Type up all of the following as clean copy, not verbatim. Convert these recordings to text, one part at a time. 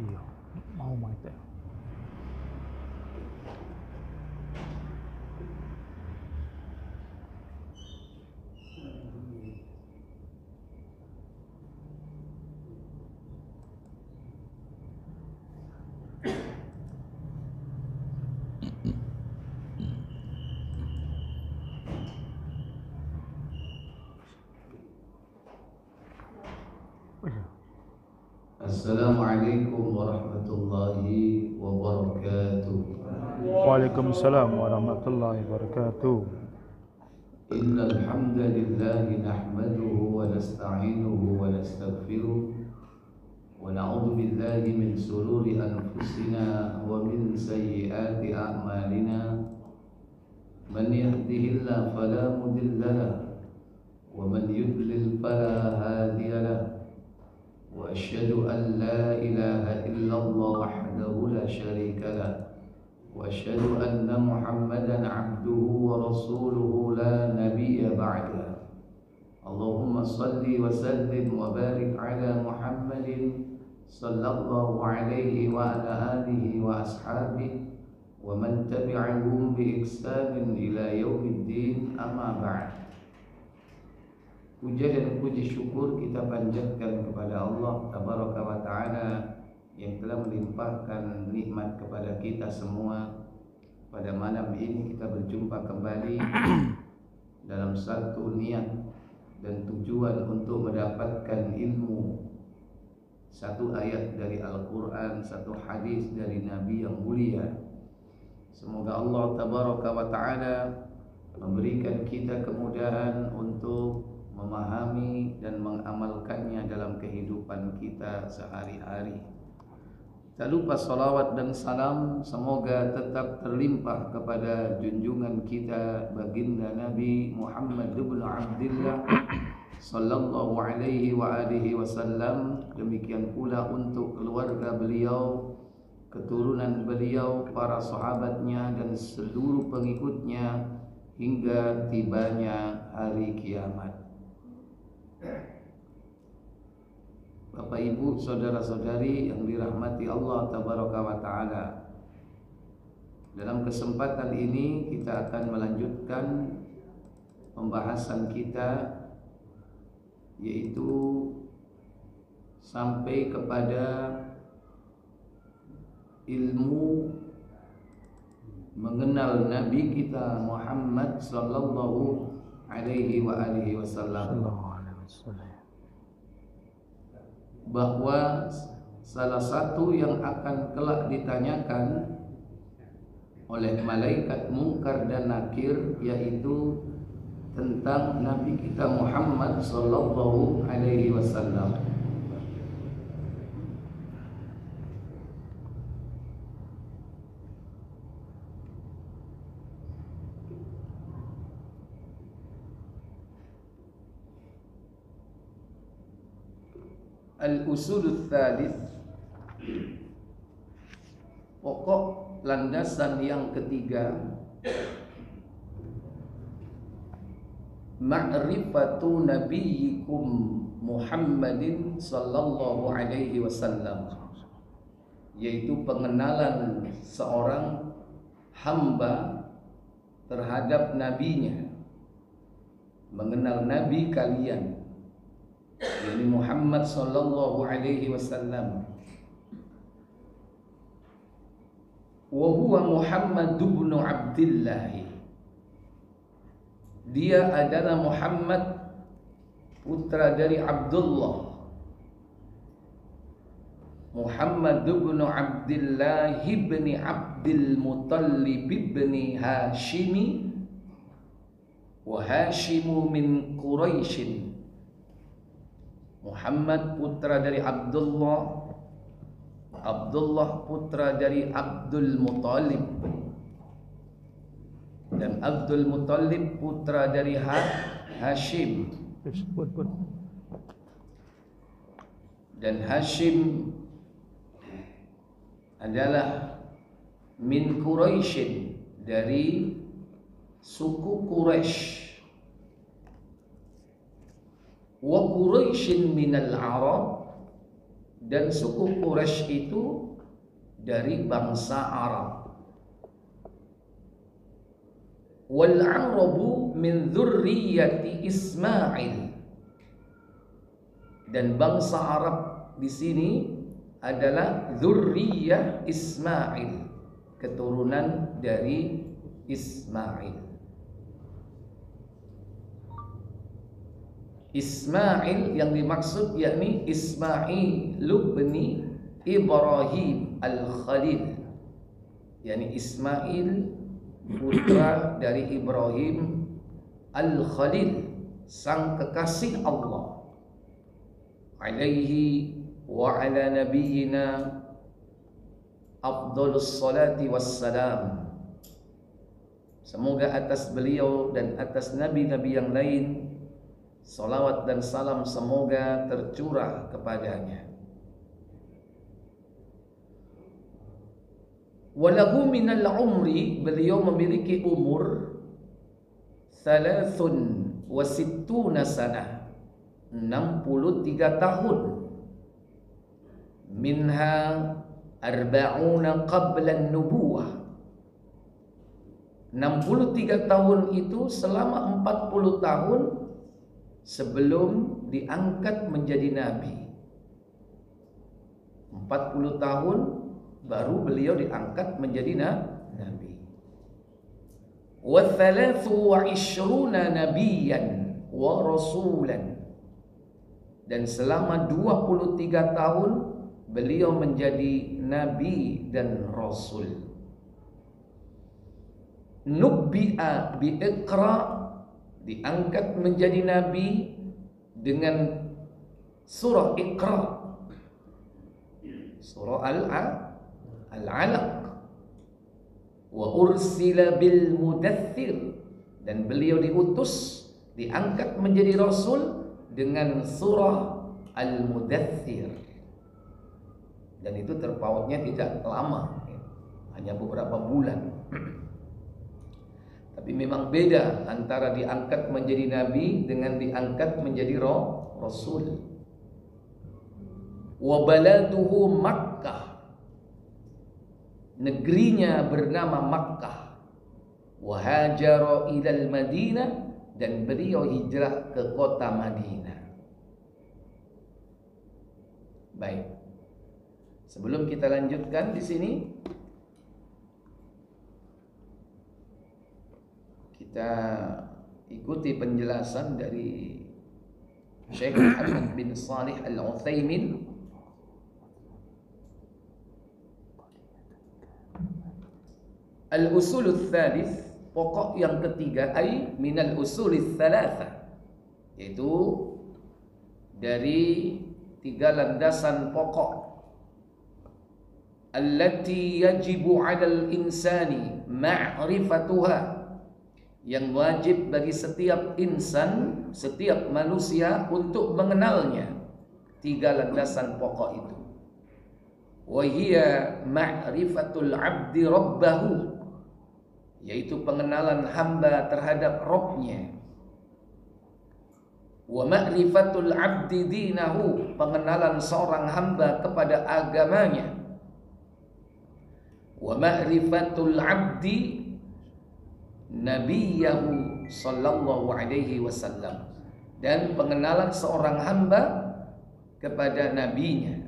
Iya, mau mati. Assalamualaikum warahmatullahi wabarakatuh. Waalaikumsalam warahmatullahi wabarakatuh. Innal hamdalillahi nahmaduhu wa nasta'inuhu wa nastaghfiruh wa na'udzu billahi min shururi anfusina wa min sayyiati a'malina. Man yahdihillahu fala mudilla lahu wa man yudlil fala hadiya lahu. وأشهد أن لا إله إلا الله وحده لا شريك له وأشهد أن محمدا عبده ورسوله لا نبي بعده. اللهم صل وسلم وبارك على محمد صلى الله عليه وعلى آله وأصحابه ومن تبعهم بإحسان إلى يوم الدين. أما بعد. Puja dan puji syukur kita panjatkan kepada Allah Tabaraka wa Ta'ala yang telah melimpahkan nikmat kepada kita semua. Pada malam ini kita berjumpa kembali dalam satu niat dan tujuan untuk mendapatkan ilmu, satu ayat dari Al-Quran, satu hadis dari Nabi yang mulia. Semoga Allah Tabaraka wa Ta'ala memberikan kita kemudahan untuk memahami dan mengamalkannya dalam kehidupan kita sehari-hari. Tak lupa salawat dan salam semoga tetap terlimpah kepada junjungan kita baginda Nabi Muhammad ibn Abdullah sallallahu alaihi wa alihi wasallam. Demikian pula untuk keluarga beliau, keturunan beliau, para sahabatnya dan seluruh pengikutnya hingga tibanya hari kiamat. Bapak Ibu, saudara-saudari yang dirahmati Allah Tabaraka wa Ta'ala, dalam kesempatan ini kita akan melanjutkan pembahasan kita, yaitu sampai kepada ilmu mengenal Nabi kita Muhammad sallallahu alaihi wa alihi wasallam, bahwa salah satu yang akan kelak ditanyakan oleh malaikat Munkar dan Nakir yaitu tentang Nabi kita Muhammad sallallahu alaihi wasallam. Al-usulul tsalits, pokok landasan yang ketiga, ma'rifatu nabiyyikum Muhammadin sallallahu alaihi wasallam, yaitu pengenalan seorang hamba terhadap nabinya, mengenal nabi kalian, yakni Muhammad sallallahu alaihi wasallam. Wa huwa Muhammad ibn Abdullah. Dia adalah Muhammad putra dari Abdullah. Muhammad ibn Abdullah ibn Abdul Muttalib ibn Hashimi wa Hashimu min Quraisy. Muhammad putra dari Abdullah, Abdullah putra dari Abdul Muttalib, dan Abdul Muttalib putra dari Hashim, dan Hashim adalah min Quraisy, dari suku Quraisy. Wa Quraisyin minal Arab, dan suku Quraisy itu dari bangsa Arab. Wal Arabu min dzurriyyati Ismail, dan bangsa Arab di sini adalah dzurriyyah Ismail, keturunan dari Ismail. Ismail yang dimaksud yakni Ismail bin Ibrahim al-Khalil, yakni Ismail putra dari Ibrahim al-Khalil, sang kekasih Allah. Alaihi wa ala nabiyyina afdhalus salati wassalam. Semoga atas beliau dan atas nabi-nabi yang lain salawat dan salam semoga tercurah kepadanya. Walahu minal umri, beliau memiliki umur 63 sanah, 63 tahun. Minha arba'una qabla an-nubuwah, 63 tahun itu selama 40 tahun sebelum diangkat menjadi nabi. 40 tahun baru beliau diangkat menjadi nabi. Wa 23 nabiyan wa rasulan, dan selama 23 tahun beliau menjadi nabi dan rasul. Nubbi'a bi Iqra, diangkat menjadi nabi dengan surah Iqra, surah Al-Alaq. Wa ursila bil Mudaththir, dan beliau diutus, diangkat menjadi rasul dengan surah Al-Mudaththir. Dan itu terpautnya tidak lama, hanya beberapa bulan. Tapi memang beda antara diangkat menjadi nabi dengan diangkat menjadi rasul. Wa baladuhu Makkah, negerinya bernama Makkah. Wa hajara ilal Madinah, dan beliau hijrah ke kota Madinah. Baik. Sebelum kita lanjutkan di sini, kita ikuti penjelasan dari Syekh Muhammad bin Shalih Al-Utsaimin. Al-usulul tsalits, pokok yang ketiga, ay minal usulis tsalatsa, yaitu dari 3 landasan pokok. Allati yajibu 'alal insani ma'rifatuha, yang wajib bagi setiap insan, setiap manusia untuk mengenalnya. 3 landasan pokok itu. Wa hiya ma'rifatul 'abdi rabbahu, yaitu pengenalan hamba terhadap Rabb-nya. Wa ma'rifatul 'abdi dinahu, pengenalan seorang hamba kepada agamanya. Wa ma'rifatul 'abdi nabiyahu sallallahu alaihi wasallam, dan pengenalan seorang hamba kepada nabinya,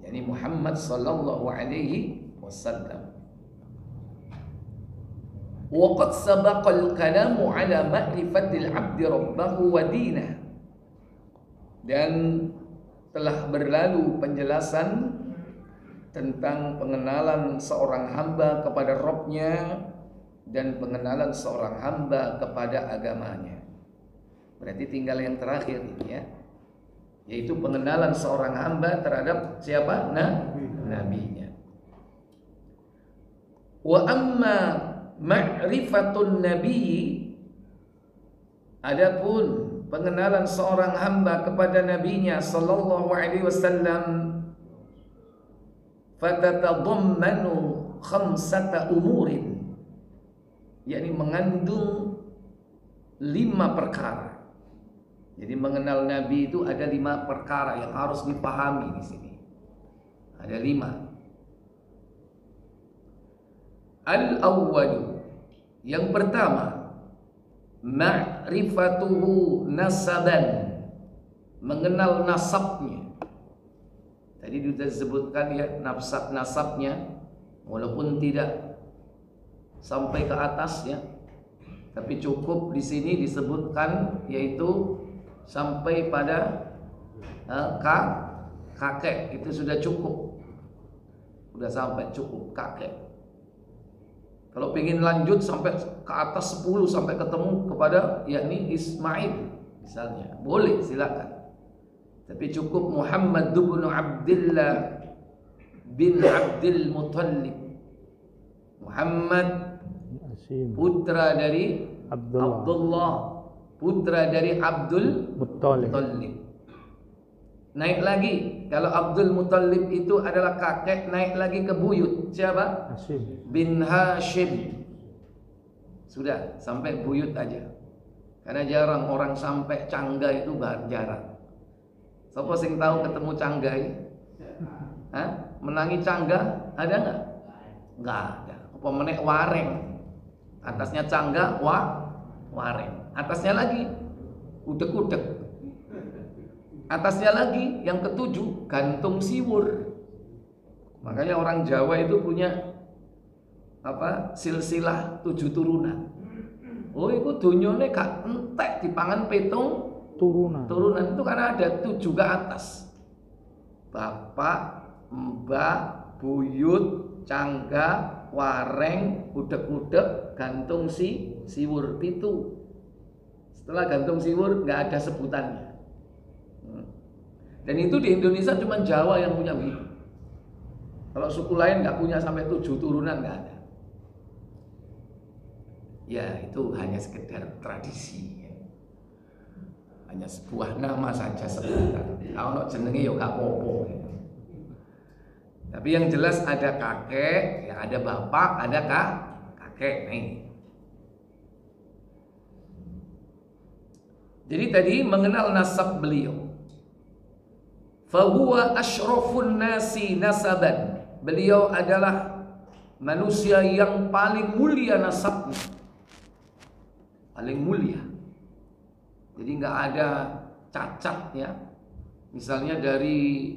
yakni Muhammad sallallahu alaihi wasallam. Wa qad sabaqal kalamu ala ma'rifatil 'abdi rabbahu wa dinah, dan telah berlalu penjelasan tentang pengenalan seorang hamba kepada Rabb-nya dan pengenalan seorang hamba kepada agamanya. Berarti tinggal yang terakhir ini ya, yaitu pengenalan seorang hamba terhadap siapa? Nabinya. Wa amma ma'rifatun nabi, adapun pengenalan seorang hamba kepada nabinya sallallahu alaihi wasallam, fatatadammanu khamsata umurin, yakni mengandung 5 perkara. Jadi mengenal Nabi itu ada 5 perkara yang harus dipahami di sini. Ada 5. Al-awwal, yang pertama, ma'rifatuhu nasaban, mengenal nasabnya. Tadi sudah disebutkan ya nasabnya, walaupun tidak sampai ke atas ya, tapi cukup di sini disebutkan yaitu sampai pada kakek, itu sudah cukup, sudah sampai cukup kakek. Kalau ingin lanjut sampai ke atas 10 sampai ketemu kepada yakni Ismail misalnya, boleh, silakan. Tapi cukup Muhammad bin Abdullah bin Abdul Muttalib. Muhammad putra dari Abdullah putra dari Abdul Muttalib. Naik lagi, kalau Abdul Muttalib itu adalah kakek, naik lagi ke buyut. Siapa? Hashim Bin Hashim. Sudah, sampai buyut aja. Karena jarang orang sampai cangga itu, jarang. Siapa sing tahu ketemu cangga ini? Hah? Menangi cangga ada nggak? Nggak ada. Apa menek wareng? Atasnya cangga, wareng. Atasnya lagi udek-udek. Atasnya lagi yang ke-7 gantung siwur. Makanya orang Jawa itu punya silsilah 7 turunan. Oh, itu dunyone gak entek dipangan petung turunan itu karena ada 7 ke atas. Bapak, mbak, buyut, cangga, wareng, udek-udek, gantung siwur itu. Setelah gantung siwur nggak ada sebutannya. Dan itu di Indonesia cuma Jawa yang punya begitu. Kalau suku lain nggak punya sampai 7 turunan, nggak ada. Ya itu hanya sekedar tradisi, ya. Hanya sebuah nama saja sebutan. Kalau jenenge ya gak apa-apa. Ya. Tapi yang jelas ada kakek, ya ada bapak, ada kakek nih. Jadi tadi mengenal nasab beliau. Fahuwa asyrafun nasi nasaban. Beliau adalah manusia yang paling mulia nasabnya. Paling mulia. Jadi nggak ada cacat ya. Misalnya dari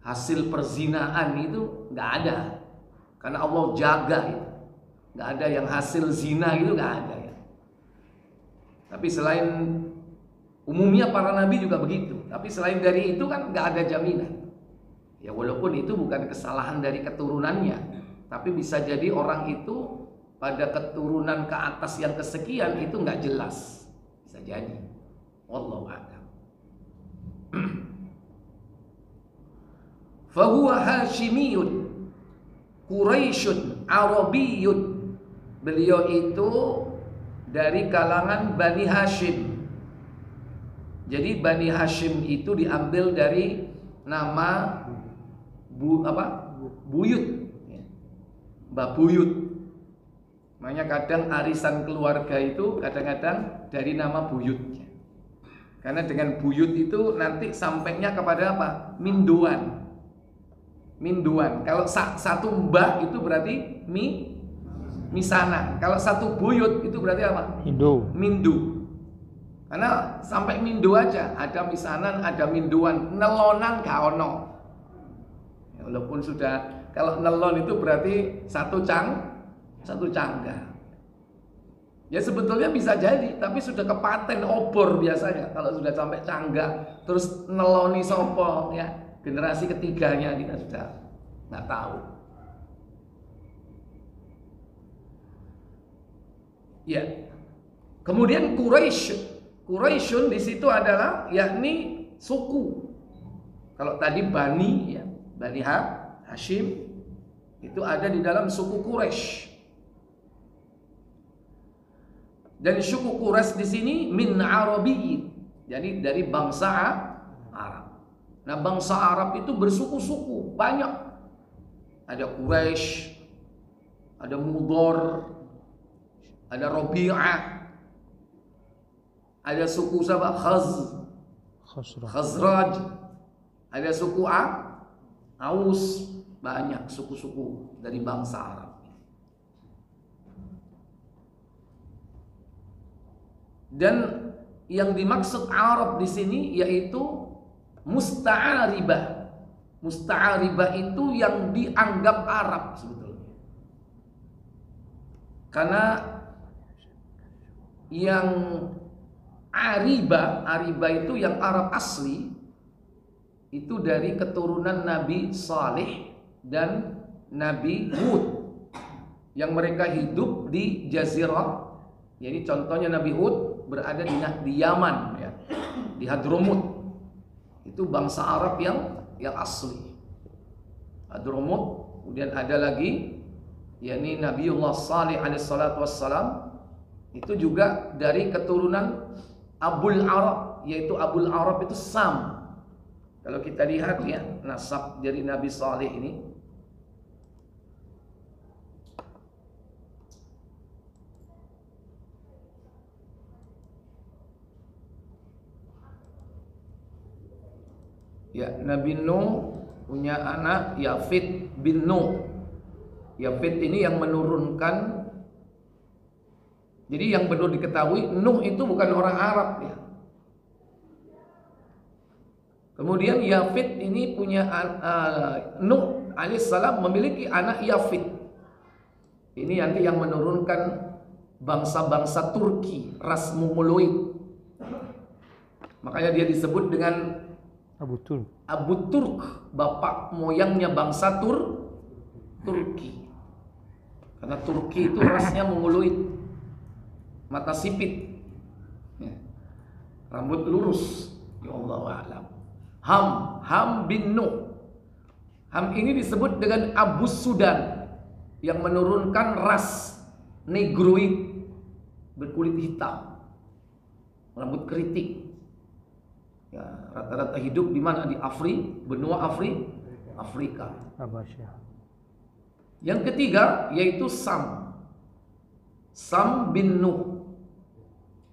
hasil perzinaan itu nggak ada. Karena Allah jaga itu. Nggak ada yang hasil zina itu, nggak ada ya. Tapi selain umumnya para nabi juga begitu. Tapi selain dari itu kan nggak ada jaminan. Ya walaupun itu bukan kesalahan dari keturunannya, tapi bisa jadi orang itu pada keturunan ke atas yang kesekian itu nggak jelas, bisa jadi. Wallahu a'lam. Fahuwa Hashimiyun, Quraisyun, Arabiyun. Beliau itu dari kalangan Bani Hashim. Jadi Bani Hashim itu diambil dari nama Buyut, Mbak Buyut. Makanya kadang arisan keluarga itu kadang-kadang dari nama Buyut. Karena dengan Buyut itu nanti sampainya kepada apa? Minduan. Kalau satu mbah itu berarti misanan. Kalau satu buyut itu berarti apa? Mindu. Karena sampai mindu aja, ada misanan, ada minduan, nelonan gak ono. Ya, walaupun sudah, kalau nelon itu berarti satu cangga. Ya sebetulnya bisa jadi, tapi sudah kepaten obor biasanya. Kalau sudah sampai cangga, terus neloni sopo, ya generasi ketiganya kita sudah nggak tahu. Ya, kemudian Quraisyun di situ adalah yakni suku. Kalau tadi Bani ya, Bani Hashim itu ada di dalam suku Quraisy. Dan suku Quraisy di sini min Arabiyyin. Jadi dari bangsa Arab. Nah, bangsa Arab itu bersuku-suku, banyak. Ada Quraisy, ada Mudhar, ada Rabi'ah, Ada suku siapa? Khosrah. Khazraj. Ada suku Aus. Banyak suku-suku dari bangsa Arab. Dan yang dimaksud Arab di sini yaitu musta'aribah. Musta'aribah itu yang dianggap Arab sebetulnya. Karena yang Ariba itu yang Arab asli itu dari keturunan Nabi Saleh dan Nabi Hud yang mereka hidup di Jazirah. Jadi contohnya Nabi Hud berada di Yaman ya, di Hadramut. Itu bangsa Arab yang asli. Hadramut. Kemudian ada lagi yakni Nabiullah Saleh alaihissalatu wassalam, itu juga dari keturunan Abul Arab, yaitu Abul Arab itu Sam. Kalau kita lihat ya nasab dari Nabi Saleh ini, ya, Nabi Nuh punya anak Yafid bin Nuh. Yafid ini yang menurunkan. Jadi yang perlu diketahui, Nuh itu bukan orang Arab ya. Kemudian Yafid ini punya Nuh alaihissalam memiliki anak Yafid. Ini nanti yang menurunkan bangsa-bangsa Turki, ras Mongoloid. Makanya dia disebut dengan Abu Turk, bapak moyangnya bangsa Turki. Karena Turki itu rasnya Mongoloid. Mata sipit ya. Rambut lurus. Ya Allah a'lam. Ham bin Nuh. Ham ini disebut dengan Abu Sudan, yang menurunkan ras Negroid berkulit hitam, rambut keriting ya, rata-rata hidup di mana? Di benua Afrika. Yang ketiga yaitu Sam bin Nuh.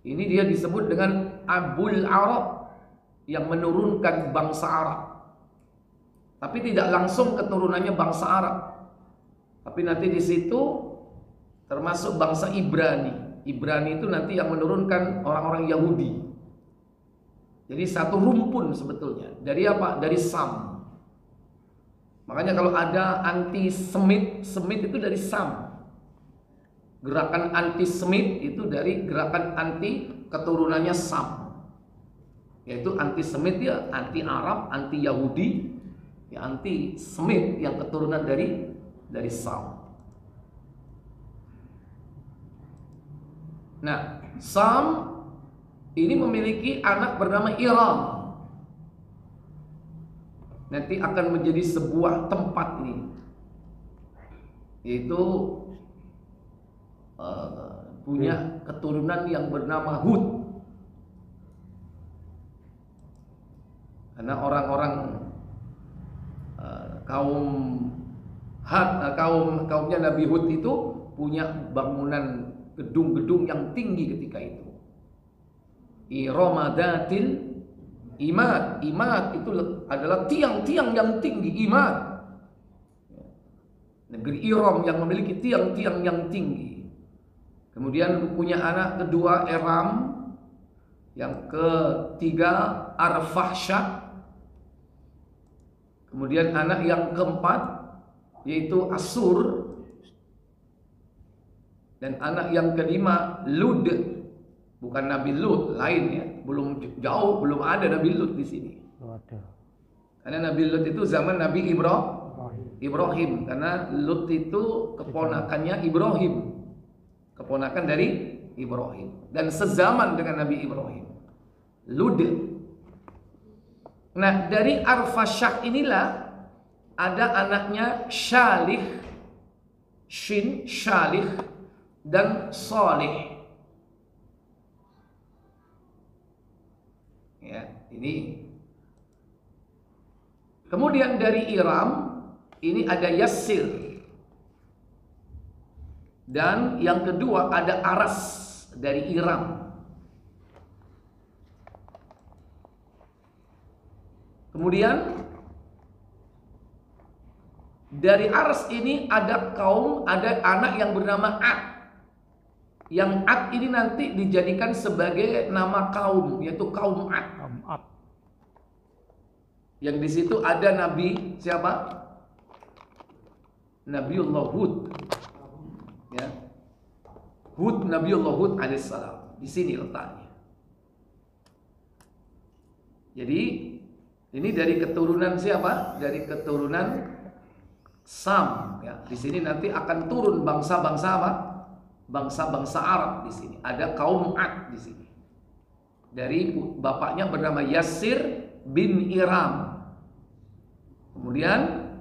Ini dia disebut dengan Abul Arab, yang menurunkan bangsa Arab. Tapi tidak langsung keturunannya bangsa Arab. Tapi nanti di situ termasuk bangsa Ibrani. Ibrani itu nanti yang menurunkan orang-orang Yahudi. Jadi satu rumpun sebetulnya. Dari apa? Dari Sam. Makanya kalau ada anti-Semit, Semit itu dari Sam. Gerakan anti-Semit itu dari gerakan anti keturunannya Sam. Yaitu anti-Semit ya, anti-Arab, anti-Yahudi, ya anti-Semit yang keturunan dari Sam. Nah, Sam ini memiliki anak bernama Iram. Nanti akan menjadi sebuah tempat ini, yaitu punya keturunan yang bernama Hud. Karena orang-orang kaumnya Nabi Hud itu punya bangunan gedung-gedung yang tinggi ketika itu. Iramadatil imad. Imad itu adalah tiang-tiang yang tinggi. Imad, negeri Iram yang memiliki tiang-tiang yang tinggi. Kemudian punya anak kedua Eram, yang ketiga Arfahsyad. Kemudian anak yang keempat yaitu Asur, dan anak yang kelima Lud. Bukan Nabi Lut, lain ya, belum jauh, belum ada Nabi Lut di sini. Karena Nabi Lut itu zaman Nabi Ibrahim, karena Lut itu keponakannya Ibrahim. Keponakan dari Ibrahim dan sezaman dengan Nabi Ibrahim, Lud. Nah, dari Arfahsyad inilah ada anaknya Syalih, Shin, Syalih dan Salih. Ya, ini. Kemudian dari Iram ini ada Yassir. Dan yang kedua ada Aras dari Iram. Kemudian dari Ars ini ada anak yang bernama Ad. Yang Ad ini nanti dijadikan sebagai nama kaum, yaitu kaum Ad. Yang di situ ada Nabi siapa? Nabiullah Hud. Ya. Nabiullah Hud alaihissalam. Di sini letaknya. Jadi ini dari keturunan siapa? Dari keturunan Sam. Ya. Di sini nanti akan turun bangsa-bangsa apa? Bangsa-bangsa Arab di sini. Ada kaum Ad di sini. Dari bapaknya bernama Yasir bin Iram. Kemudian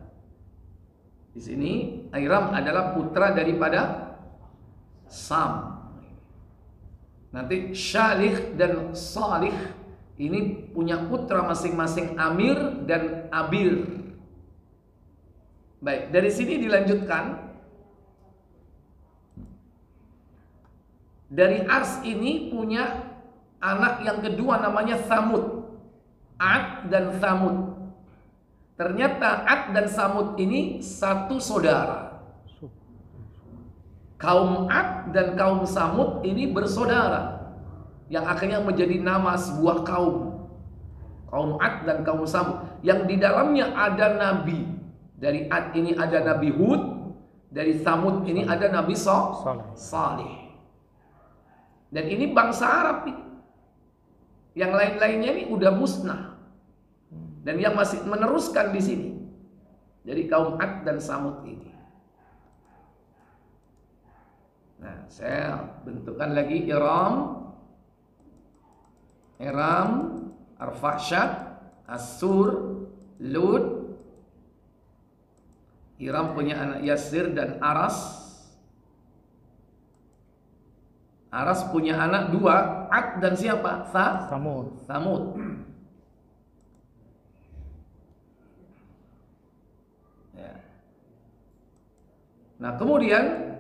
di sini Iram adalah putra daripada Sam. Nanti Syalih dan Salih ini punya putra masing-masing Amir dan Abir. Baik, dari sini dilanjutkan. Dari Ars ini punya anak yang kedua namanya Thamud. Ad dan Thamud. Ternyata Ad dan Samud ini satu saudara. Kaum Ad dan kaum Samud ini bersaudara, yang akhirnya menjadi nama sebuah kaum. Kaum Ad dan kaum Samud, yang di dalamnya ada nabi. Dari Ad ini ada Nabi Hud, dari Samud ini ada Nabi Salih. Dan ini bangsa Arab ini. Yang lain-lainnya ini udah musnah. Dan yang masih meneruskan di sini. Jadi kaum Ad dan Samud ini. Nah, saya bentukkan lagi Iram, Arfahsyad, As-Sur, Lud. Iram punya anak Yasir dan Aras. Aras punya anak dua, Ad dan siapa? Samud. Nah, kemudian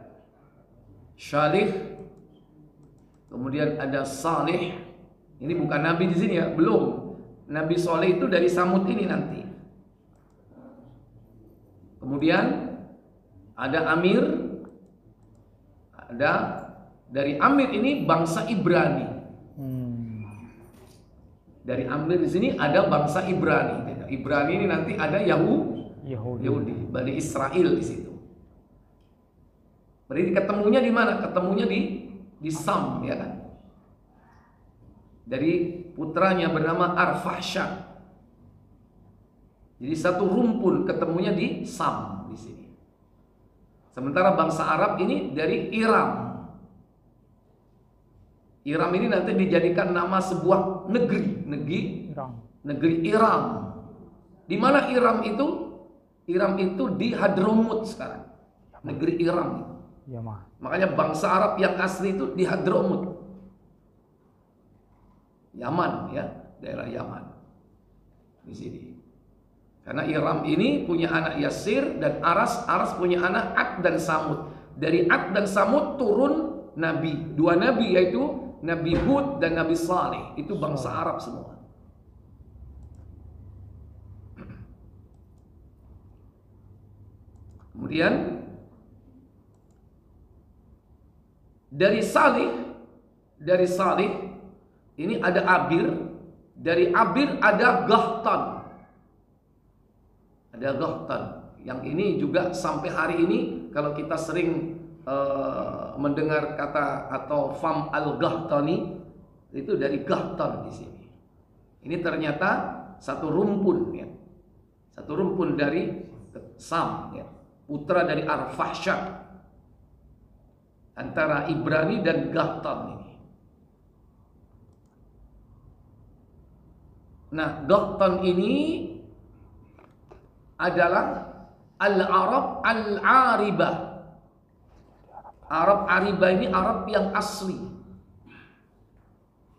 Syalih, kemudian ada Salih. Ini bukan nabi di sini ya, belum. Nabi Salih itu dari Samud ini nanti. Kemudian ada Amir. Ada dari Amir ini bangsa Ibrani. Dari Amir di sini ada bangsa Ibrani. Ibrani ini nanti ada Yahudi, Bani Israel di situ. Berarti ketemunya di mana? Ketemunya di Sam, ya kan? Dari putranya bernama Arfahsyad. Jadi satu rumpun ketemunya di Sam di sini. Sementara bangsa Arab ini dari Iram. Iram ini nanti dijadikan nama sebuah negeri Iram. Di mana Iram itu? Iram itu di Hadramut sekarang. Negeri Iram itu. Makanya bangsa Arab yang asli itu di Hadramut, Yaman, ya, daerah Yaman di sini. Karena Iram ini punya anak Yasir dan Aras punya anak Ad dan Samud. Dari Ad dan Samud turun nabi, dua nabi yaitu Nabi Hud dan Nabi Salih. Itu bangsa Arab semua. Kemudian dari Salih ini ada Abir. Dari Abir ada Gahtan. Ada Gahtan. Yang ini juga sampai hari ini kalau kita sering mendengar kata atau fam al-Gahtani, itu dari Gahtan di sini. Ini ternyata satu rumpun, ya. Satu rumpun dari Sam, ya. Putra dari Arfahsyad. Antara Ibrani dan Gahtan ini. Nah, Gahtan ini adalah Al-Arab Al-Aribah. Arab Aribah ini Arab yang asli.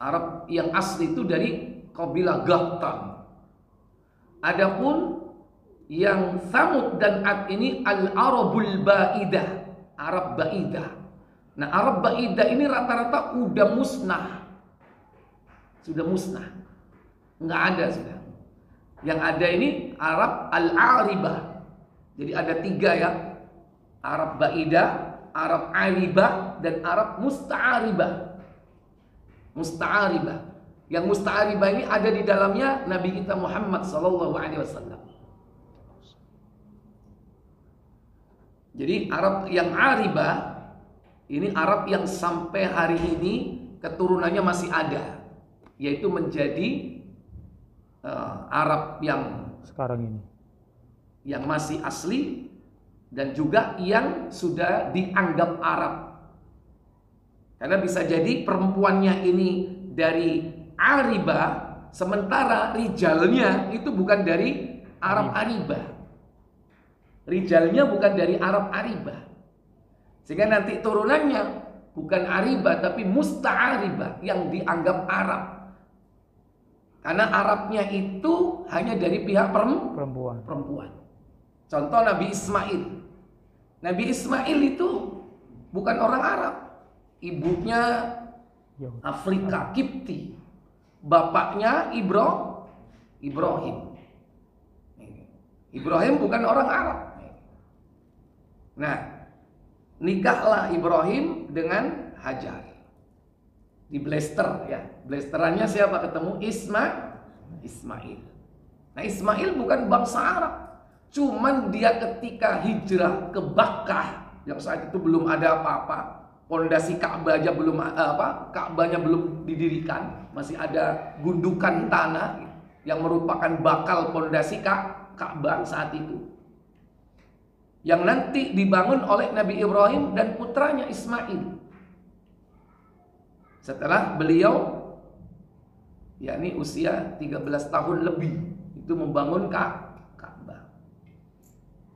Arab yang asli itu dari kabilah Gahtan. Adapun yang Thamud dan Ad ini Al-Arabul Ba'idah. Arab Ba'idah. Nah, Arab Ba'idah ini rata-rata udah musnah. Sudah musnah. Nggak ada sudah. Yang ada ini Arab al-aribah. Jadi ada 3 ya. Arab ba'idah, Arab aribah, dan Arab musta'aribah. Musta'aribah. Yang musta'aribah ini ada di dalamnya Nabi kita Muhammad sallallahu alaihi wasallam. Jadi Arab yang aribah ini Arab yang sampai hari ini keturunannya masih ada, yaitu menjadi Arab yang sekarang ini, yang masih asli, dan juga yang sudah dianggap Arab. Karena bisa jadi perempuannya ini dari aribah, sementara rijalnya itu bukan dari Arab aribah. Rijalnya bukan dari Arab aribah. Sehingga nanti turunannya bukan aribah tapi musta'aribah, yang dianggap Arab. Karena Arabnya itu hanya dari pihak perempuan. Contoh Nabi Ismail. Nabi Ismail itu bukan orang Arab. Ibunya Afrika, Kipti. Bapaknya Ibrahim. Ibrahim bukan orang Arab. Nah, nikahlah Ibrahim dengan Hajar. Di blaster ya. Blasterannya siapa ketemu? Ismail. Nah, Ismail bukan bangsa Arab. Cuman dia ketika hijrah ke Bakkah, yang saat itu belum ada apa-apa, pondasi Ka'bah aja belum Ka'bahnya belum didirikan, masih ada gundukan tanah yang merupakan bakal pondasi Ka'bah saat itu. Yang nanti dibangun oleh Nabi Ibrahim dan putranya Ismail. Setelah beliau yakni usia 13 tahun lebih itu membangun Ka'bah.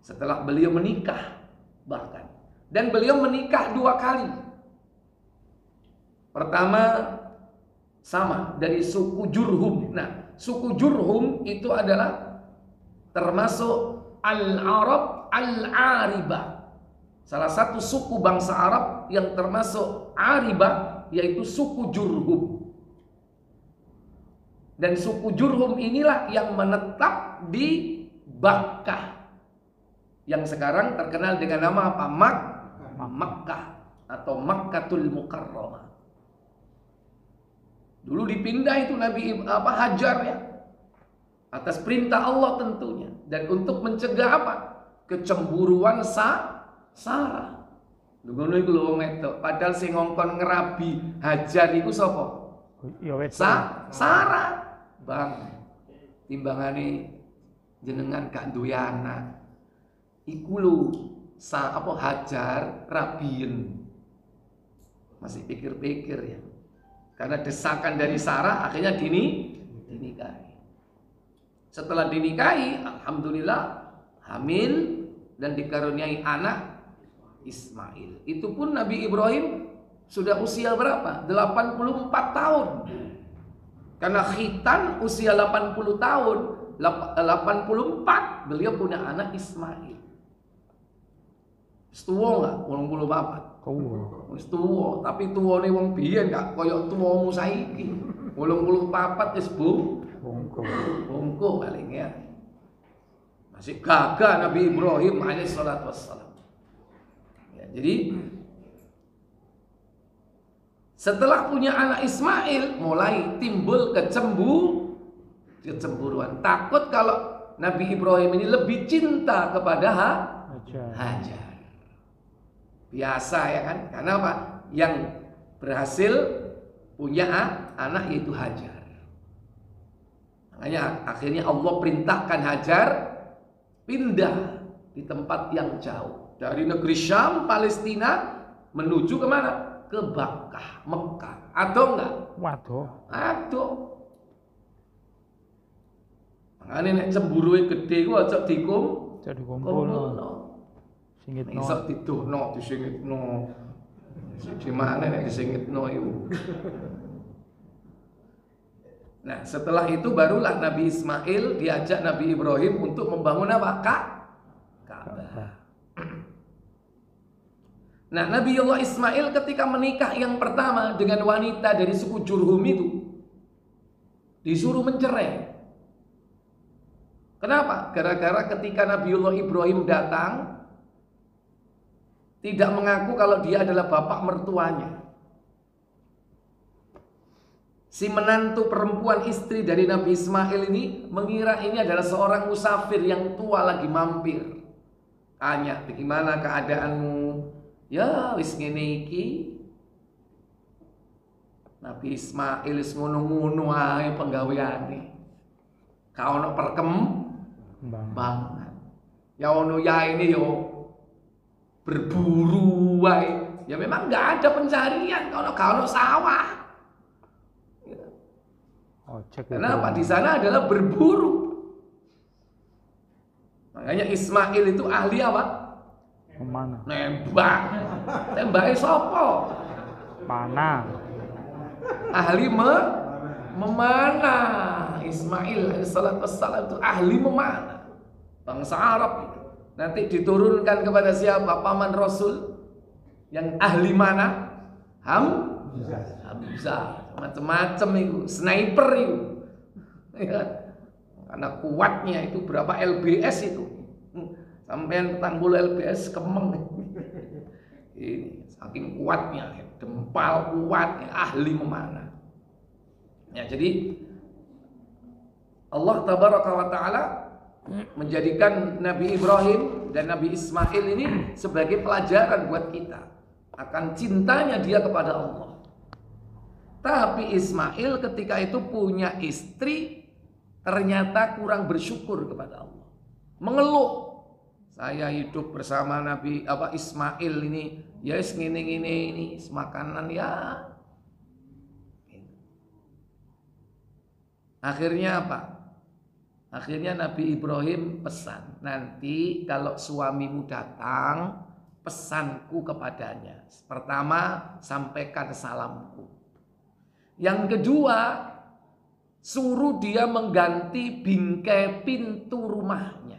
Setelah beliau menikah bahkan. Dan beliau menikah 2 kali. Pertama sama dari suku Jurhum. Nah, suku Jurhum itu adalah termasuk Al-Arab Al-Aribah. Salah satu suku bangsa Arab yang termasuk Aribah, yaitu suku Jurhum. Dan suku Jurhum inilah yang menetap di Bakkah, yang sekarang terkenal dengan nama apa? Makkah atau Makkatul Mukarramah. Dulu dipindah itu Nabi Hajar ya, atas perintah Allah tentunya, dan untuk mencegah apa? Kecemburuan Sarah. Ngono iku lho wong wedok, padahal sing ngongkon ngerabi Hajar iku sapa? Ya Sarah. Bang, timbangane jenengan gak duwe anak. Iku lho Hajar rabien. Masih pikir-pikir ya. Karena desakan dari Sarah akhirnya dinikahi. Setelah dinikahi, alhamdulillah hamil dan dikaruniai anak Ismail. Itu pun Nabi Ibrahim sudah usia berapa? 84 tahun. Karena khitan usia 80 tahun, 84 beliau punya anak Ismail. Tuwa enggak? 84. Wis tuwa, tapi tuwane wong biyen gak koyo tuwamu saiki. 84 wis bongko paling ya. Masih gagah Nabi Ibrahim alaihi salatu wassalam. Ya, jadi setelah punya anak Ismail mulai timbul kecemburuan. Takut kalau Nabi Ibrahim ini lebih cinta kepada Hajar. Biasa ya kan? Karena apa? Yang berhasil punya anak yaitu Hajar. Makanya akhirnya Allah perintahkan Hajar pindah di tempat yang jauh. Dari negeri Syam, Palestina menuju kemana? Ke Bakkah, Mekah. Atau enggak? Waduh. Makanya nek cemburuwe gede ku aja dikumpulno. Singitno. Iso diduhno, disingitno. Di mana nek disingitno iku? Nah, setelah itu barulah Nabi Ismail diajak Nabi Ibrahim untuk membangun apa? Ka'bah. Nah, Nabi Allah Ismail ketika menikah yang pertama dengan wanita dari suku Jurhum itu disuruh mencerai. Kenapa? Gara-gara ketika Nabiullah Ibrahim datang, tidak mengaku kalau dia adalah bapak mertuanya. Si menantu perempuan istri dari Nabi Ismail ini mengira ini adalah seorang musafir yang tua lagi mampir. Tanya, bagaimana keadaanmu? Ya, wis ngene iki. Nabi Ismail wis ngono-ngono ae penggaweane. Ka ono perkembangan. Ya ono ya ini yo berburu wae. Ya memang enggak ada pencarian kalau gak ono sawah. Kenapa? Di sana adalah berburu. Makanya Ismail itu ahli apa? Memanah. Nembak. Tembake sapa? Panah. Ahli memanah. Ismail alaihissalatu wassalam itu ahli memanah. Bangsa Arab itu. Nanti diturunkan kepada siapa? Paman Rasul yang ahli mana? Hamzah. Macam-macam itu, sniper itu. Ya. Karena kuatnya itu berapa LBS itu. Sampai 40 LBS kemeng. Ini saking kuatnya, dempal kuat, ahli memanah. Ya, jadi Allah tabaraka wa taala menjadikan Nabi Ibrahim dan Nabi Ismail ini sebagai pelajaran buat kita akan cintanya dia kepada Allah. Tapi Ismail ketika itu punya istri ternyata kurang bersyukur kepada Allah. Mengeluh, saya hidup bersama Nabi Ismail ini, ya ngene-ngene ini makanan ya. Akhirnya apa? Akhirnya Nabi Ibrahim pesan, nanti kalau suamimu datang, pesanku kepadanya. Pertama, sampaikan salamku. Yang kedua, suruh dia mengganti bingkai pintu rumahnya.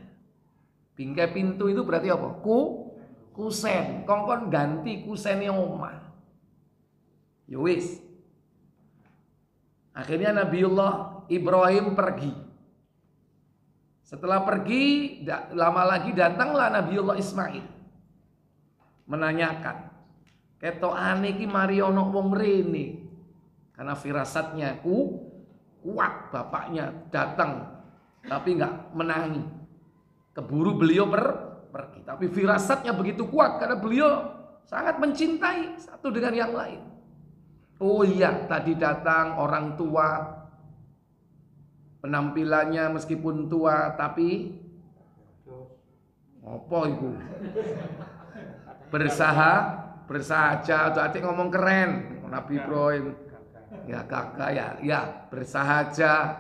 Bingkai pintu itu berarti apa? Kusen. Kongkon ganti kusennya omah. Yowis. Akhirnya Nabiullah Ibrahim pergi. Setelah pergi, lama lagi datanglah Nabiullah Ismail. Menanyakan, ketokane iki mari ana wong rene. Karena firasatnya kuat, bapaknya datang tapi nggak menangi. Keburu beliau pergi. Tapi firasatnya begitu kuat karena beliau sangat mencintai satu dengan yang lain. Oh iya, tadi datang orang tua. Penampilannya meskipun tua tapi apa itu? Bersahaja atau atik ngomong keren. Nabi Ibrahim ya kakak ya bersahaja.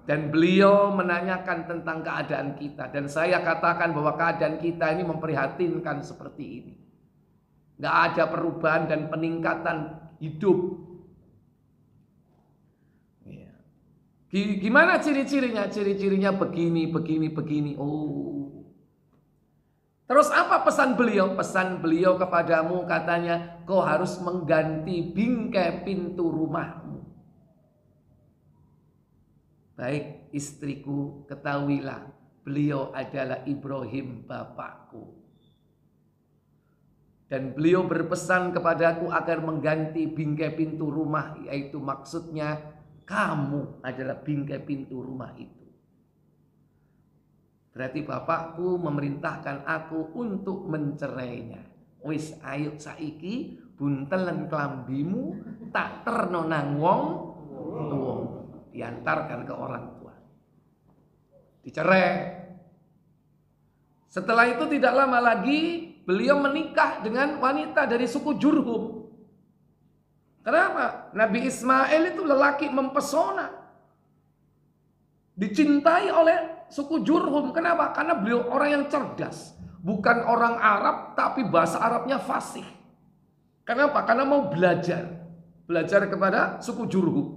Dan beliau menanyakan tentang keadaan kita. Dan saya katakan bahwa keadaan kita ini memprihatinkan seperti ini. Gak ada perubahan dan peningkatan hidup. Gimana ciri-cirinya? Ciri-cirinya begini. Oh. Terus apa pesan beliau? Pesan beliau kepadamu katanya, kau harus mengganti bingkai pintu rumahmu. Baik istriku, ketahuilah beliau adalah Ibrahim bapakku. Dan beliau berpesan kepadaku agar mengganti bingkai pintu rumah, yaitu maksudnya kamu adalah bingkai pintu rumah itu. Berarti bapakku memerintahkan aku untuk mencerainya. Wis ayo saiki buntelan kelambimu tak terno nang wong tuwa. Diantarkan ke orang tua. Dicerai. Setelah itu tidak lama lagi beliau menikah dengan wanita dari suku Jurhum. Kenapa? Nabi Ismail itu lelaki mempesona. Dicintai oleh suku Jurhum. Kenapa? Karena beliau orang yang cerdas. Bukan orang Arab, tapi bahasa Arabnya fasih. Kenapa? Karena mau belajar. Belajar kepada suku Jurhum.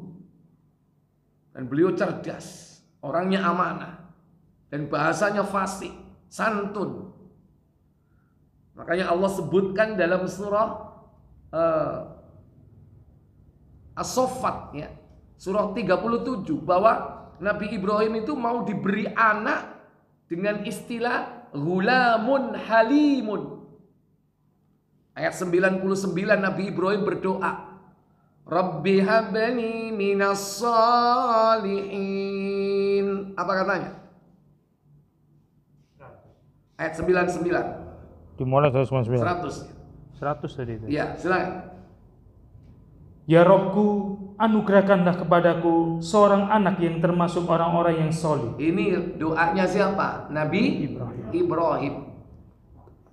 Dan beliau cerdas. Orangnya amanah. Dan bahasanya fasih. Santun. Makanya Allah sebutkan dalam surah As-Saffat ya, surah 37 bahwa Nabi Ibrahim itu mau diberi anak dengan istilah Ghulamun Halimun. Ayat 99 Nabi Ibrahim berdoa, Rabbi habni minas salihin. Apa katanya? Ayat 99. Dimulai dari 99. 100. 100 tadi itu. Iya, silakan. Ya Robku, anugerahkanlah kepadaku seorang anak yang termasuk orang-orang yang solih. Ini doanya siapa? Nabi Ibrahim.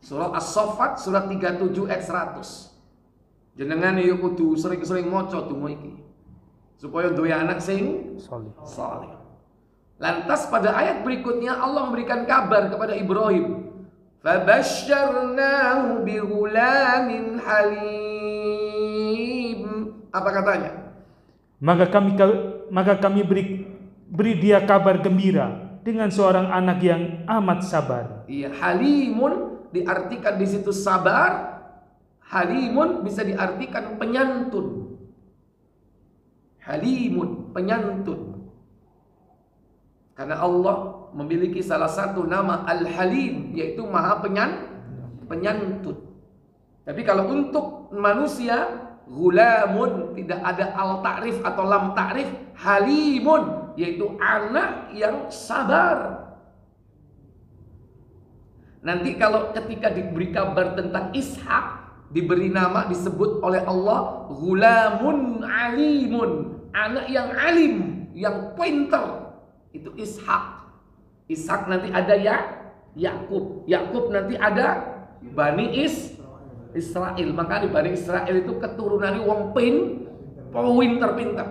Surah As-Saffat surat 37 ayat 100. Jenengan yo kudu sering-sering maca donga iki. Supaya duwe anak sing Solih. saleh. Lantas pada ayat berikutnya Allah memberikan kabar kepada Ibrahim. Fabasyarnahu bighulamin halim. Apa katanya? Maka kami beri dia kabar gembira dengan seorang anak yang amat sabar. Iya, halimun diartikan di situ sabar. Halimun bisa diartikan penyantun. Halimun, penyantun. Karena Allah memiliki salah satu nama Al-Halim, yaitu Maha Penyantun. Tapi kalau untuk manusia, Ghulamun, tidak ada al-ta'rif atau lam ta'rif. Halimun, yaitu anak yang sabar. Nanti kalau ketika diberi kabar tentang Ishak, diberi nama, disebut oleh Allah Ghulamun alimun, anak yang alim, yang pintar. Itu Ishak. Ishak nanti ada Yakub. Yakub nanti ada Bani Israel. Maka di Bani Israel itu keturunannya wong pintar.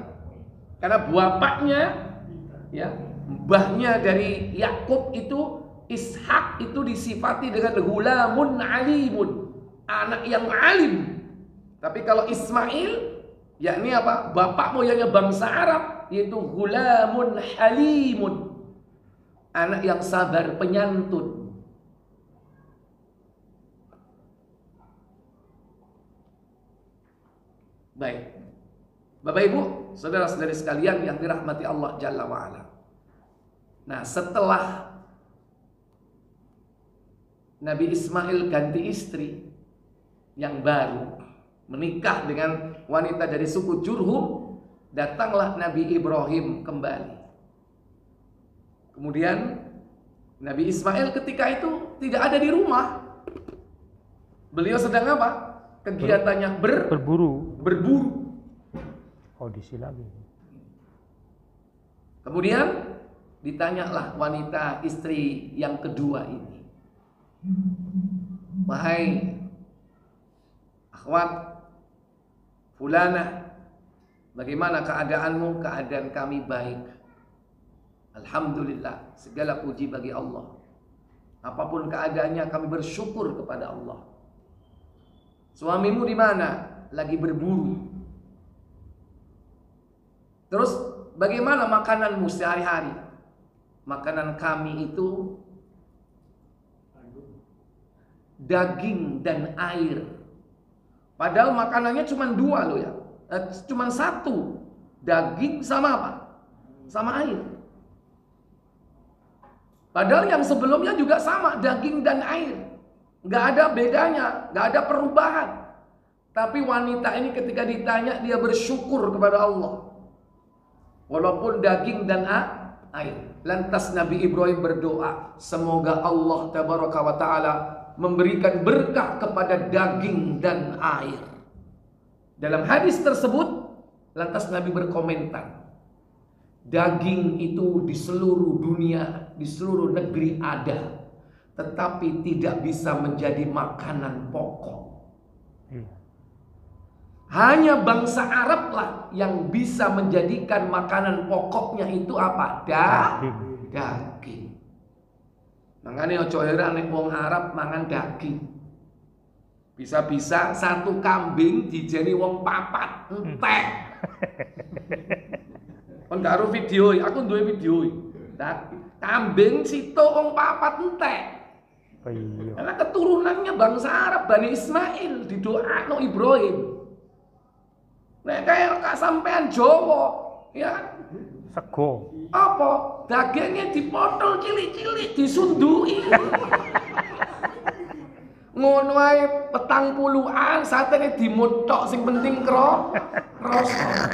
Karena bapaknya, ya, mbahnya dari Yakub itu Ishak itu disifati dengan Ghulamun alimun, anak yang alim. Tapi kalau Ismail, yakni apa? Bapak moyangnya bangsa Arab, yaitu Ghulamun halimun, anak yang sabar, penyantun. Baik, Bapak Ibu, saudara-saudari sekalian yang dirahmati Allah Jalla wa'ala. Nah, setelah Nabi Ismail ganti istri yang baru, menikah dengan wanita dari suku Jurhum, datanglah Nabi Ibrahim kembali. Kemudian Nabi Ismail ketika itu tidak ada di rumah. Beliau sedang apa? Kegiatannya berburu. Audisi lagi. Kemudian ditanyalah wanita istri yang kedua ini, wahai akhwat fulana, bagaimana keadaanmu? Keadaan kami baik, alhamdulillah, segala puji bagi Allah. Apapun keadaannya kami bersyukur kepada Allah. Suamimu di mana? Lagi berburu. Terus bagaimana makananmu sehari-hari? Makanan kami itu daging dan air. Padahal makanannya cuma dua loh ya. Cuma satu. Daging sama apa? Sama air. Padahal yang sebelumnya juga sama, daging dan air. Nggak ada bedanya, nggak ada perubahan. Tapi wanita ini ketika ditanya, dia bersyukur kepada Allah. Walaupun daging dan air. Lantas Nabi Ibrahim berdoa, semoga Allah Tabaraka wa Ta'ala memberikan berkah kepada daging dan air. Dalam hadis tersebut, lantas Nabi berkomentar, daging itu di seluruh dunia, di seluruh negeri ada, tetapi tidak bisa menjadi makanan pokok. Hanya bangsa Arab lah yang bisa menjadikan makanan pokoknya itu apa? Daging. Makanya ojo heran nek wong Arab mangan daging. Bisa-bisa satu kambing dijeni wong papat entek. Kon gak aro video, aku duwe video. Kambing sito wong papat entek. Karena keturunannya bangsa Arab, Bani Ismail, didoakno Ibrahim. Nek kayak sampean Jawa, ya kan? Sego. Apa? Dagingnya dipotong cilik-cilik, disundui. Ngono ae 40-an satene dimutok sing penting rasa.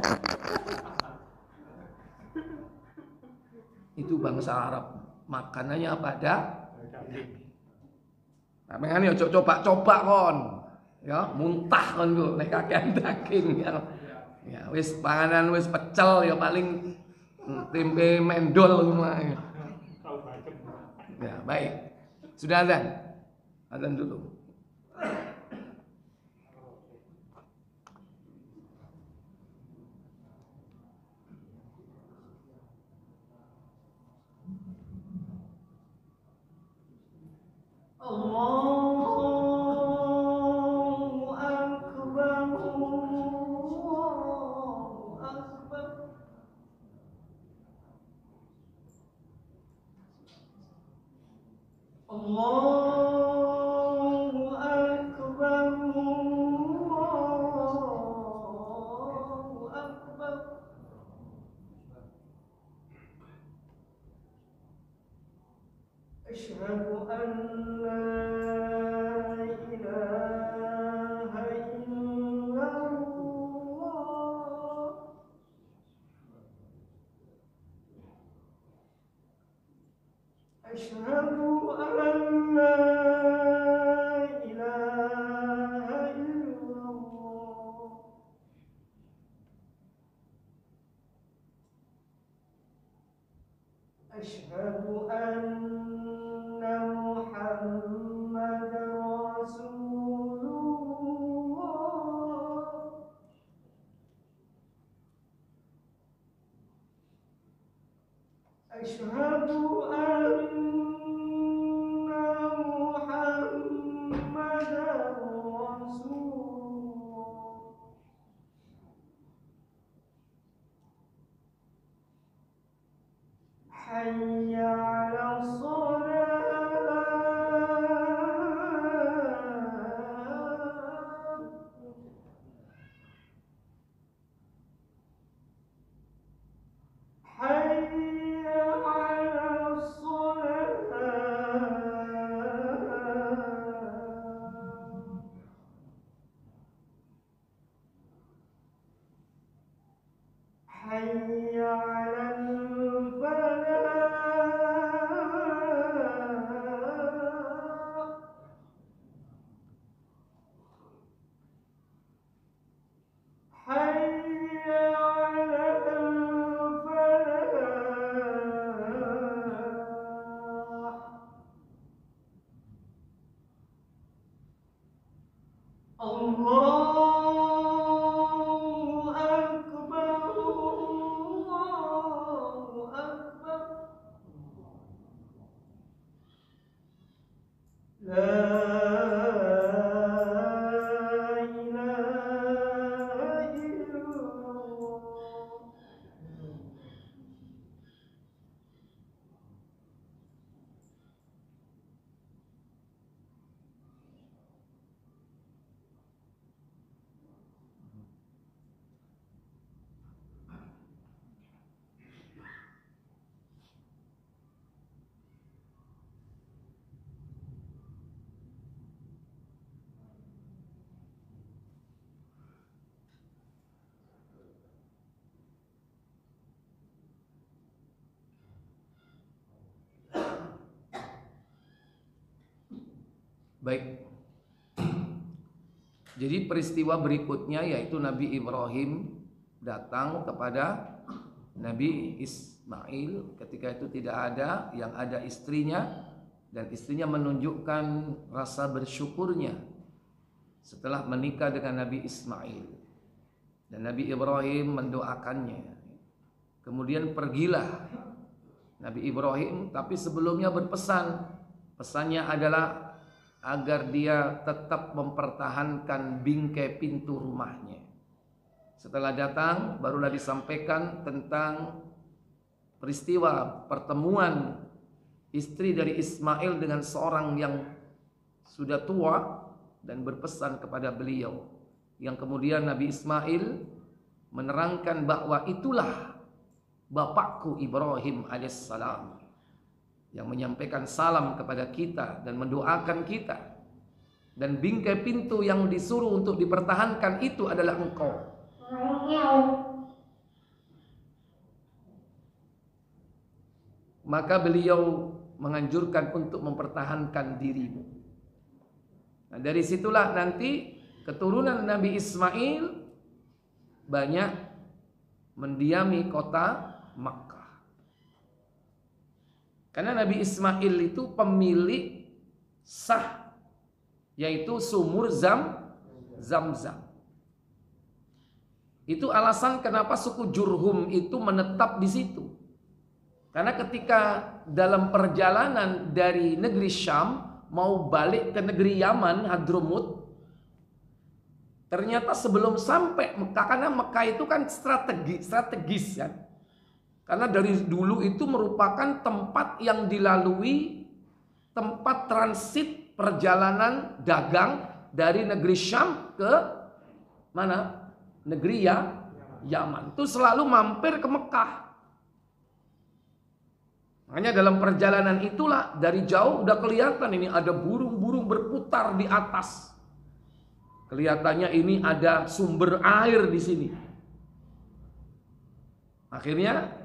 Itu bangsa Arab. Makanannya apa? Nah, mengane ojo coba-coba kon. Ya, muntah kon kok nek kakean daging ya. Ya wis panganan wis pecel ya paling tempe mendol lumayan. Ya, baik. Sudah azan? Azan dulu. Allahu Akbar, Allahu Akbar. Allahu Akbar, Allahu Akbar. Asyhadu an la ilaha illallah. Asyhadu an la ilaha illallah. Asyhadu anna Muhammadar Rasulullah. Asyhadu anna Muhammadar Rasulullah. Hayya 'alas shalah. Hayya 'alas shalah. Hayya 'alal falah. Hayya 'alal falah. Allahu Akbar, Allahu Akbar. La ilaha illallah. Baik. Jadi peristiwa berikutnya yaitu Nabi Ibrahim datang kepada Nabi Ismail. Ketika itu tidak ada, yang ada istrinya, dan istrinya menunjukkan rasa bersyukurnya setelah menikah dengan Nabi Ismail. Dan Nabi Ibrahim mendoakannya. Kemudian pergilah Nabi Ibrahim, tapi sebelumnya berpesan. Pesannya adalah agar dia tetap mempertahankan bingkai pintu rumahnya. Setelah datang, barulah disampaikan tentang peristiwa pertemuan istri dari Ismail dengan seorang yang sudah tua dan berpesan kepada beliau. Yang kemudian Nabi Ismail menerangkan bahwa itulah bapakku Ibrahim alaihissalam, yang menyampaikan salam kepada kita dan mendoakan kita. Dan bingkai pintu yang disuruh untuk dipertahankan itu adalah engkau. Maka beliau menganjurkan untuk mempertahankan dirimu. Nah, dari situlah nanti keturunan Nabi Ismail banyak mendiami kota Makkah. Karena Nabi Ismail itu pemilik sah, yaitu sumur Zamzam. Itu alasan kenapa suku Jurhum itu menetap di situ. Karena ketika dalam perjalanan dari negeri Syam mau balik ke negeri Yaman, Hadramut, ternyata sebelum sampai Mekah, karena Mekah itu kan strategis ya. Karena dari dulu itu merupakan tempat yang dilalui, tempat transit perjalanan dagang dari negeri Syam ke mana? Negeri Yaman. Itu selalu mampir ke Mekah. Hanya dalam perjalanan itulah dari jauh udah kelihatan ini ada burung-burung berputar di atas. Kelihatannya ini ada sumber air di sini. Akhirnya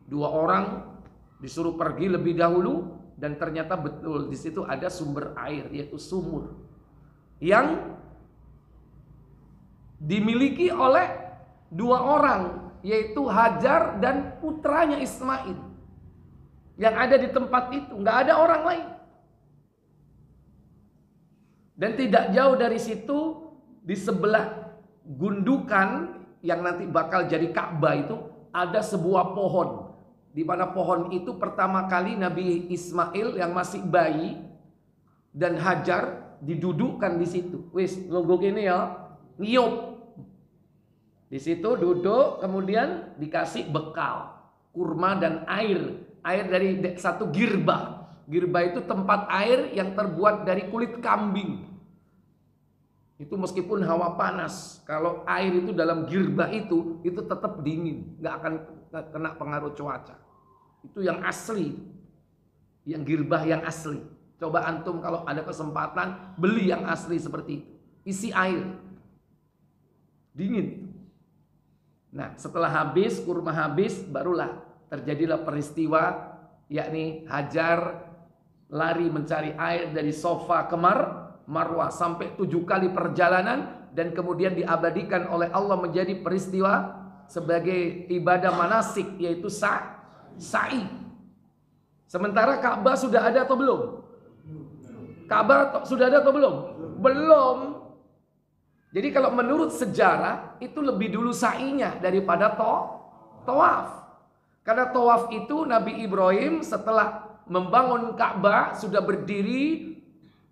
dua orang disuruh pergi lebih dahulu. Dan ternyata betul di situ ada sumber air, yaitu sumur yang dimiliki oleh dua orang, yaitu Hajar dan putranya Ismail yang ada di tempat itu. Nggak ada orang lain. Dan tidak jauh dari situ, di sebelah gundukan yang nanti bakal jadi Ka'bah itu ada sebuah pohon. Di mana pohon itu pertama kali Nabi Ismail yang masih bayi dan Hajar didudukkan di situ. Wis, logo gini ya, ngiyup. Di situ duduk, kemudian dikasih bekal, kurma dan air. Air dari satu girba. Girba itu tempat air yang terbuat dari kulit kambing. Itu meskipun hawa panas, kalau air itu dalam girba itu tetap dingin, nggak akan kena pengaruh cuaca. Itu yang asli, yang girbah yang asli. Coba antum kalau ada kesempatan beli yang asli seperti itu, isi air, dingin. Nah, setelah habis kurma habis, barulah terjadilah peristiwa, yakni Hajar lari mencari air dari Sofa ke Marwah sampai 7 kali perjalanan, dan kemudian diabadikan oleh Allah menjadi peristiwa sebagai ibadah manasik, yaitu sa'i. Sementara Ka'bah sudah ada atau belum? Ka'bah sudah ada atau belum? Belum. Jadi kalau menurut sejarah itu lebih dulu sa'inya daripada tawaf. Karena tawaf itu Nabi Ibrahim setelah membangun Ka'bah sudah berdiri,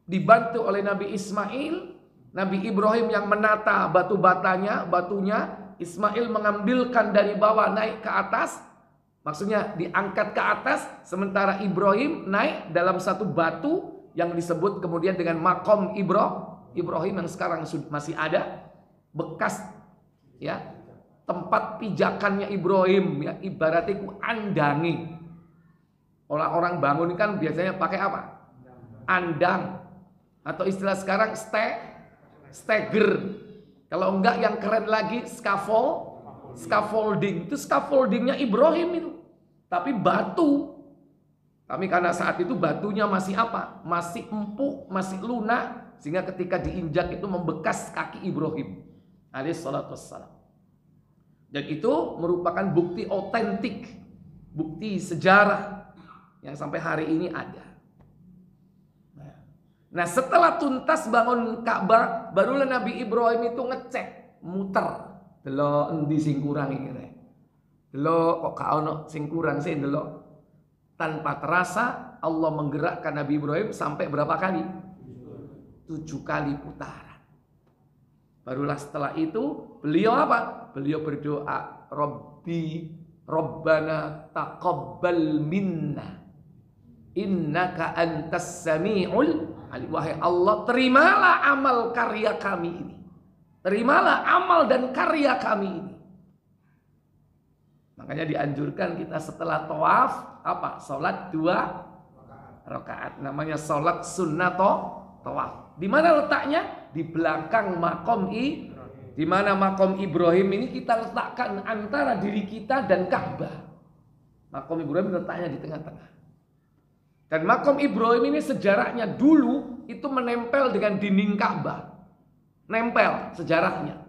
dibantu oleh Nabi Ismail. Nabi Ibrahim yang menata batunya, Ismail mengambilkan dari bawah naik ke atas. Maksudnya diangkat ke atas, sementara Ibrahim naik dalam satu batu yang disebut kemudian dengan makom Ibrahim yang sekarang masih ada, bekas ya tempat pijakannya Ibrahim, ya ibaratnya ku andangi. Orang bangun kan biasanya pakai apa? Andang, atau istilah sekarang steger. Kalau enggak yang keren lagi scaffolding. Itu scaffoldingnya Ibrahim itu. Tapi batu. Tapi karena saat itu batunya masih apa? Masih empuk, masih lunak, sehingga ketika diinjak itu membekas kaki Ibrahim alaihissalatu wassalam. Dan itu merupakan bukti otentik, bukti sejarah yang sampai hari ini ada. Nah, setelah tuntas bangun Ka'bah, barulah Nabi Ibrahim itu ngecek, muter. Delok endi sing kurang iki rek. Delok kok gak ono sing kurang sih delok. Tanpa terasa Allah menggerakkan Nabi Ibrahim sampai berapa kali? 7 kali putaran. Barulah setelah itu beliau apa? Beliau berdoa, Rabbana taqabbal minna innaka antas sami'ul alim. Wahai Allah, terimalah amal karya kami ini. Terimalah amal dan karya kami ini. Makanya dianjurkan kita setelah tawaf apa? Salat 2 rakaat. Namanya salat sunnah tawaf. Di mana letaknya? Di belakang makom di mana makom Ibrahim ini kita letakkan antara diri kita dan Ka'bah. Makom Ibrahim letaknya di tengah-tengah. Dan makom Ibrahim ini sejarahnya dulu itu menempel dengan dinding Ka'bah. Nempel sejarahnya.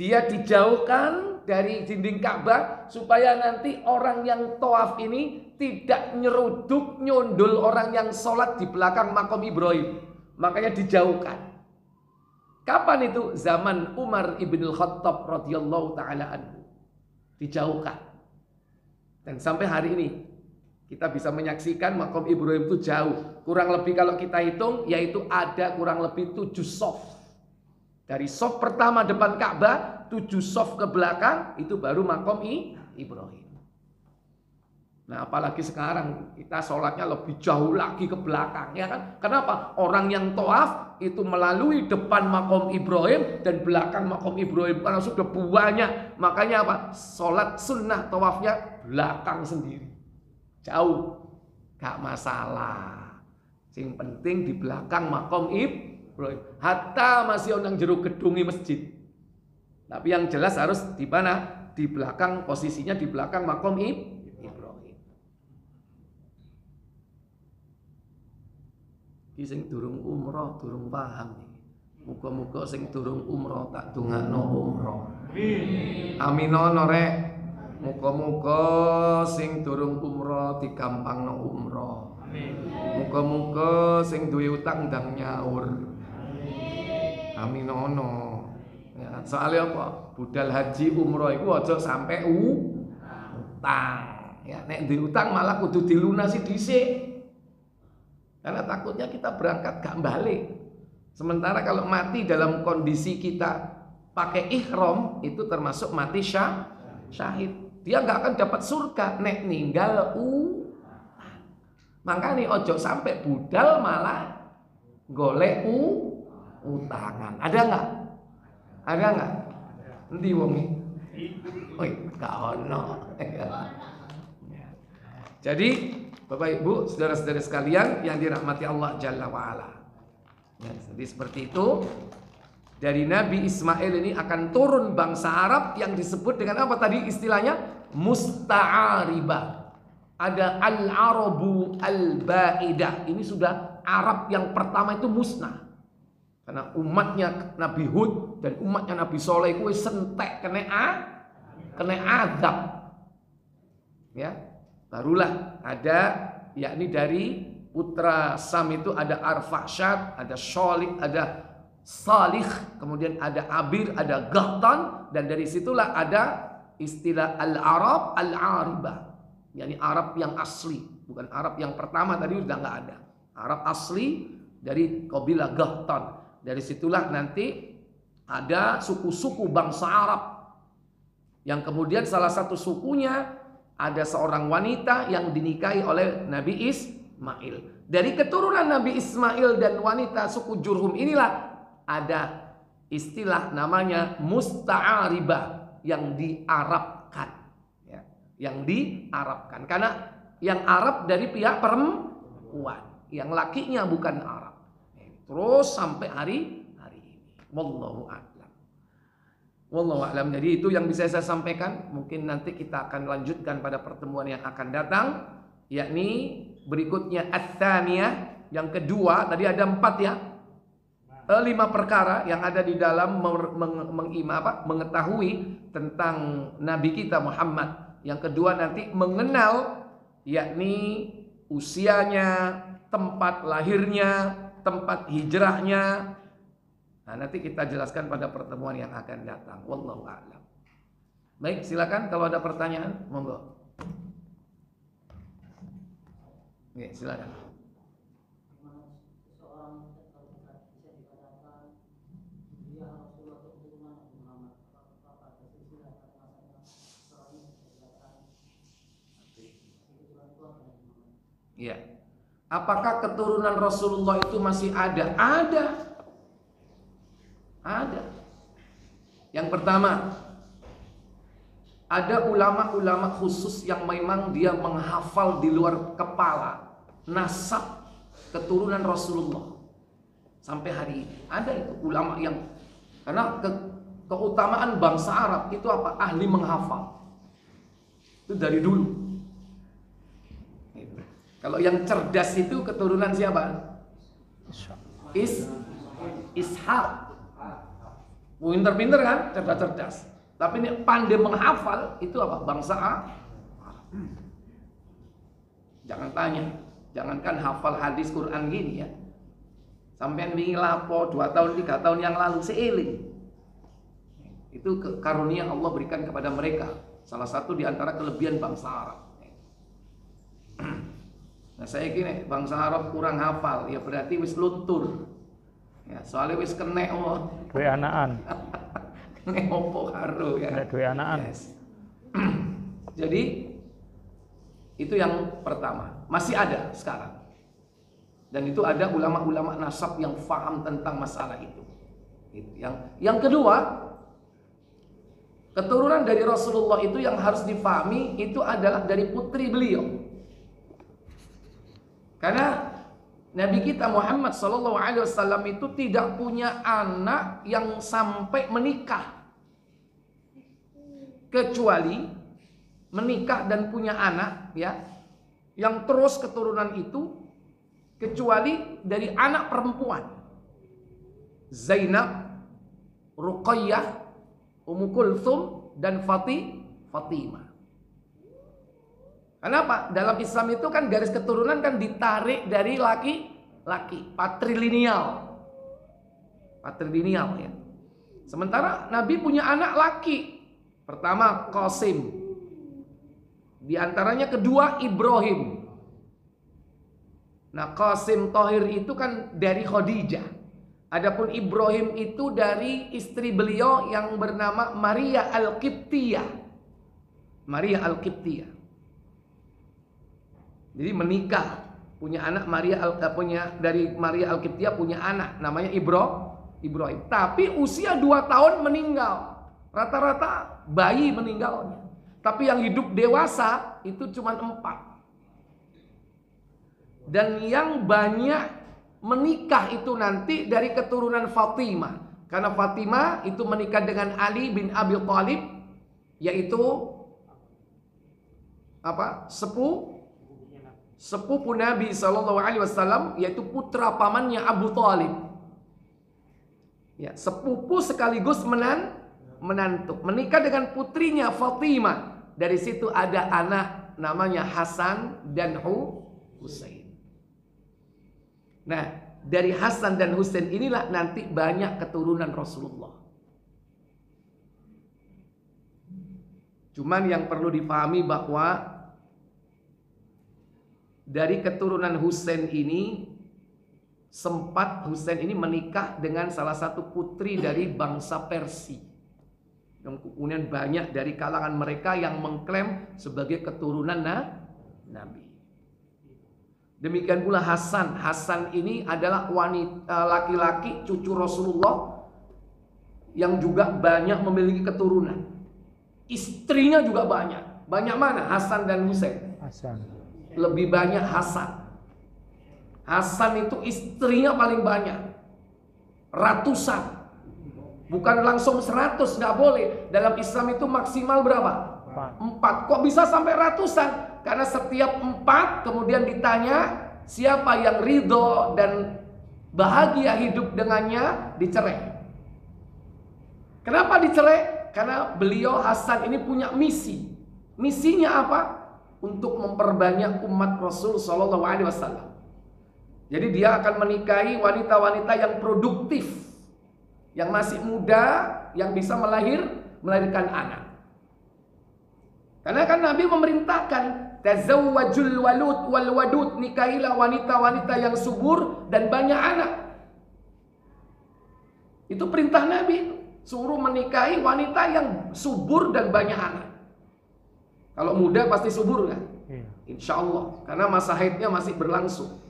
Dia dijauhkan dari dinding Ka'bah supaya nanti orang yang tawaf ini tidak nyeruduk nyundul orang yang sholat di belakang makom Ibrahim. Makanya dijauhkan. Kapan itu? Zaman Umar ibn al-Khattab radhiyallahu ta'ala anhu. Dijauhkan. Dan sampai hari ini kita bisa menyaksikan makom Ibrahim itu jauh. Kurang lebih kalau kita hitung yaitu ada kurang lebih 7 shaf. Dari shaf pertama depan Ka'bah, 7 shaf ke belakang itu baru makom Ibrahim. Nah, apalagi sekarang kita sholatnya lebih jauh lagi ke belakang, ya kan? Kenapa? Orang yang tawaf itu melalui depan makom Ibrahim dan belakang makom Ibrahim karena sudah banyak. Makanya apa? Sholat sunnah tawafnya belakang sendiri, jauh, gak masalah. Yang penting di belakang makom Ibrahim. Hatta masih orang jeruk gedungi masjid. Tapi yang jelas harus di mana? Di belakang, posisinya di belakang makom Ibrahim. Sing durung umroh, durung paham. Muga-muga sing durung umroh tak dongakno umroh. Aminono rek. Muga-muga sing durung umroh digampangno umroh. Muga-muga sing duwe utang ndang nyaur. Aminono. Ya, soalnya apa? Budal haji umroh iku aja sampai utang. Ya, nek duwe utang malah kudu dilunasi dhisik. Karena takutnya kita berangkat gak balik. Sementara kalau mati dalam kondisi kita pakai ihram itu termasuk mati syahid. Dia gak akan dapat surga nek ninggal makanya ojo sampai budal malah golek utangan. Ada nggak? Ada nggak? Endi wong iki? Oi, gak ono. Jadi Bapak Ibu, saudara-saudara sekalian yang dirahmati Allah Jalla wa'ala. Ya, jadi seperti itu. Dari Nabi Ismail ini akan turun bangsa Arab yang disebut dengan apa tadi istilahnya? Musta'aribah. Ada al-arabu al-ba'idah. Ini sudah Arab yang pertama itu musnah. Karena umatnya Nabi Hud dan umatnya Nabi Soleh itu sentek kena azab. Ya. Barulah ada yakni dari putra Sam itu ada Arfaxad, ada Sholih, ada Salih, kemudian ada Abir, ada Gahtan, dan dari situlah ada istilah Al-Arab Al-Aribah, yakni Arab yang asli, bukan Arab yang pertama tadi sudah nggak ada. Arab asli dari kabilah Gahtan. Dari situlah nanti ada suku-suku bangsa Arab yang kemudian salah satu sukunya ada seorang wanita yang dinikahi oleh Nabi Ismail. Dari keturunan Nabi Ismail dan wanita suku Jurhum inilah ada istilah namanya musta'aribah yang diarabkan. Ya, yang diarabkan. Karena yang Arab dari pihak perempuan. Yang lakinya bukan Arab. Terus sampai hari ini. Wallahu a'lam. Wallahu a'lam. Jadi itu yang bisa saya sampaikan. Mungkin nanti kita akan lanjutkan pada pertemuan yang akan datang, yakni berikutnya ats-tsaniyah, yang kedua. Tadi ada 4 ya. 5 perkara yang ada di dalam mengetahui tentang Nabi kita Muhammad. Yang kedua nanti mengenal yakni usianya, tempat lahirnya, tempat hijrahnya. Nah, nanti kita jelaskan pada pertemuan yang akan datang. Wallahu a'lam. Baik, silakan kalau ada pertanyaan, monggo. Oke, silakan. Ya. Apakah keturunan Rasulullah itu masih ada? Ada. Ada. Yang pertama, Ada ulama-ulama khusus yang memang dia menghafal di luar kepala nasab keturunan Rasulullah sampai hari ini. Ada itu ulama yang, karena keutamaan bangsa Arab itu apa? Ahli menghafal. Itu dari dulu. Kalau yang cerdas itu keturunan siapa? Ishaq. Pinter-pinter kan? Cerdas-cerdas. Tapi ini pandai menghafal itu apa? Bangsa Arab. Jangan tanya. Jangankan hafal hadis Quran gini ya. Sampean wingi lapo 2 tahun 3 tahun yang lalu seeling. Itu karunia Allah berikan kepada mereka. Salah satu di antara kelebihan bangsa Arab. Nah saya gini, bangsa Arab kurang hafal, ya berarti wis luntur. Ya, soalnya wis kene duwe anaan. Kene opo karo ya. Duwe anaan. Yes. Jadi itu yang pertama, masih ada sekarang. Dan itu ada ulama-ulama nasab yang faham tentang masalah itu. Yang kedua, keturunan dari Rasulullah itu yang harus difahami itu adalah dari putri beliau. Karena Nabi kita Muhammad SAW itu tidak punya anak yang sampai menikah, kecuali menikah dan punya anak ya, yang terus keturunan itu, kecuali dari anak perempuan. Zainab, Ruqayyah, Ummu Kulthum dan Fatimah. Kenapa? Dalam Islam itu kan garis keturunan kan ditarik dari laki-laki, patrilineal ya. Sementara Nabi punya anak laki. Pertama Qasim. Di antaranya kedua Ibrahim. Nah, Qasim Thohir itu kan dari Khadijah. Adapun Ibrahim itu dari istri beliau yang bernama Maria Al-Qibtiyah. Jadi menikah, punya anak dari Maria Al-Qibtiyah punya anak namanya Ibrahim. Tapi usia 2 tahun meninggal. Rata-rata bayi meninggalnya. Tapi yang hidup dewasa itu cuma 4. Dan yang banyak menikah itu nanti dari keturunan Fatimah. Karena Fatimah itu menikah dengan Ali bin Abi Thalib, yaitu sepupu Nabi SAW, yaitu putra pamannya Abu Thalib. Ya, sepupu sekaligus menantu. Menikah dengan putrinya Fatimah. Dari situ ada anak namanya Hasan dan Husain. Nah, dari Hasan dan Husain inilah nanti banyak keturunan Rasulullah. Cuman yang perlu dipahami bahwa dari keturunan Husain ini, sempat Husain ini menikah dengan salah satu putri dari bangsa Persia. Yang kemudian banyak dari kalangan mereka yang mengklaim sebagai keturunan Nabi. Demikian pula Hasan. Hasan ini adalah wanita laki-laki cucu Rasulullah yang juga banyak memiliki keturunan. Istrinya juga banyak. Banyak mana? Hasan dan Husain. Hasan. Lebih banyak Hasan. Hasan itu istrinya paling banyak. Ratusan. Bukan langsung 100, nggak boleh. Dalam Islam itu maksimal berapa? 4. Kok bisa sampai ratusan? Karena setiap 4 kemudian ditanya siapa yang ridho dan bahagia hidup dengannya, dicerai. Kenapa dicerai? Karena beliau Hasan ini punya misi. Misinya apa? Untuk memperbanyak umat Rasul SAW. Jadi dia akan menikahi wanita-wanita yang produktif, yang masih muda, yang bisa melahirkan anak. Karena kan Nabi memerintahkan tazawwajul walud wal wadud, nikahilah wanita-wanita yang subur dan banyak anak. Itu perintah Nabi, suruh menikahi wanita yang subur dan banyak anak. Kalau muda pasti subur kan? Insya Allah, karena masa haidnya masih berlangsung.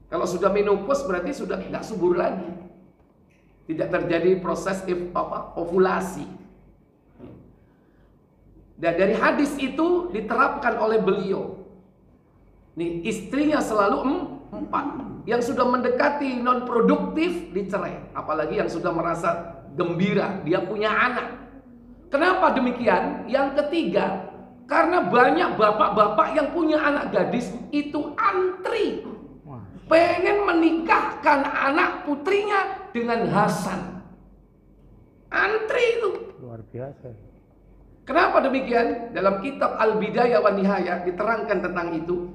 Kalau sudah menopause berarti sudah tidak subur lagi. Tidak terjadi proses ovulasi. Dan dari hadis itu diterapkan oleh beliau. Nih, istrinya selalu 4. Yang sudah mendekati non produktif dicerai. Apalagi yang sudah merasa gembira dia punya anak. Kenapa demikian? Yang ketiga, karena banyak bapak-bapak yang punya anak gadis itu antri pengen menikahkan anak putrinya dengan Hasan. Antri itu. Luar biasa. Kenapa demikian? Dalam kitab Al-Bidayah wa Nihayah diterangkan tentang itu.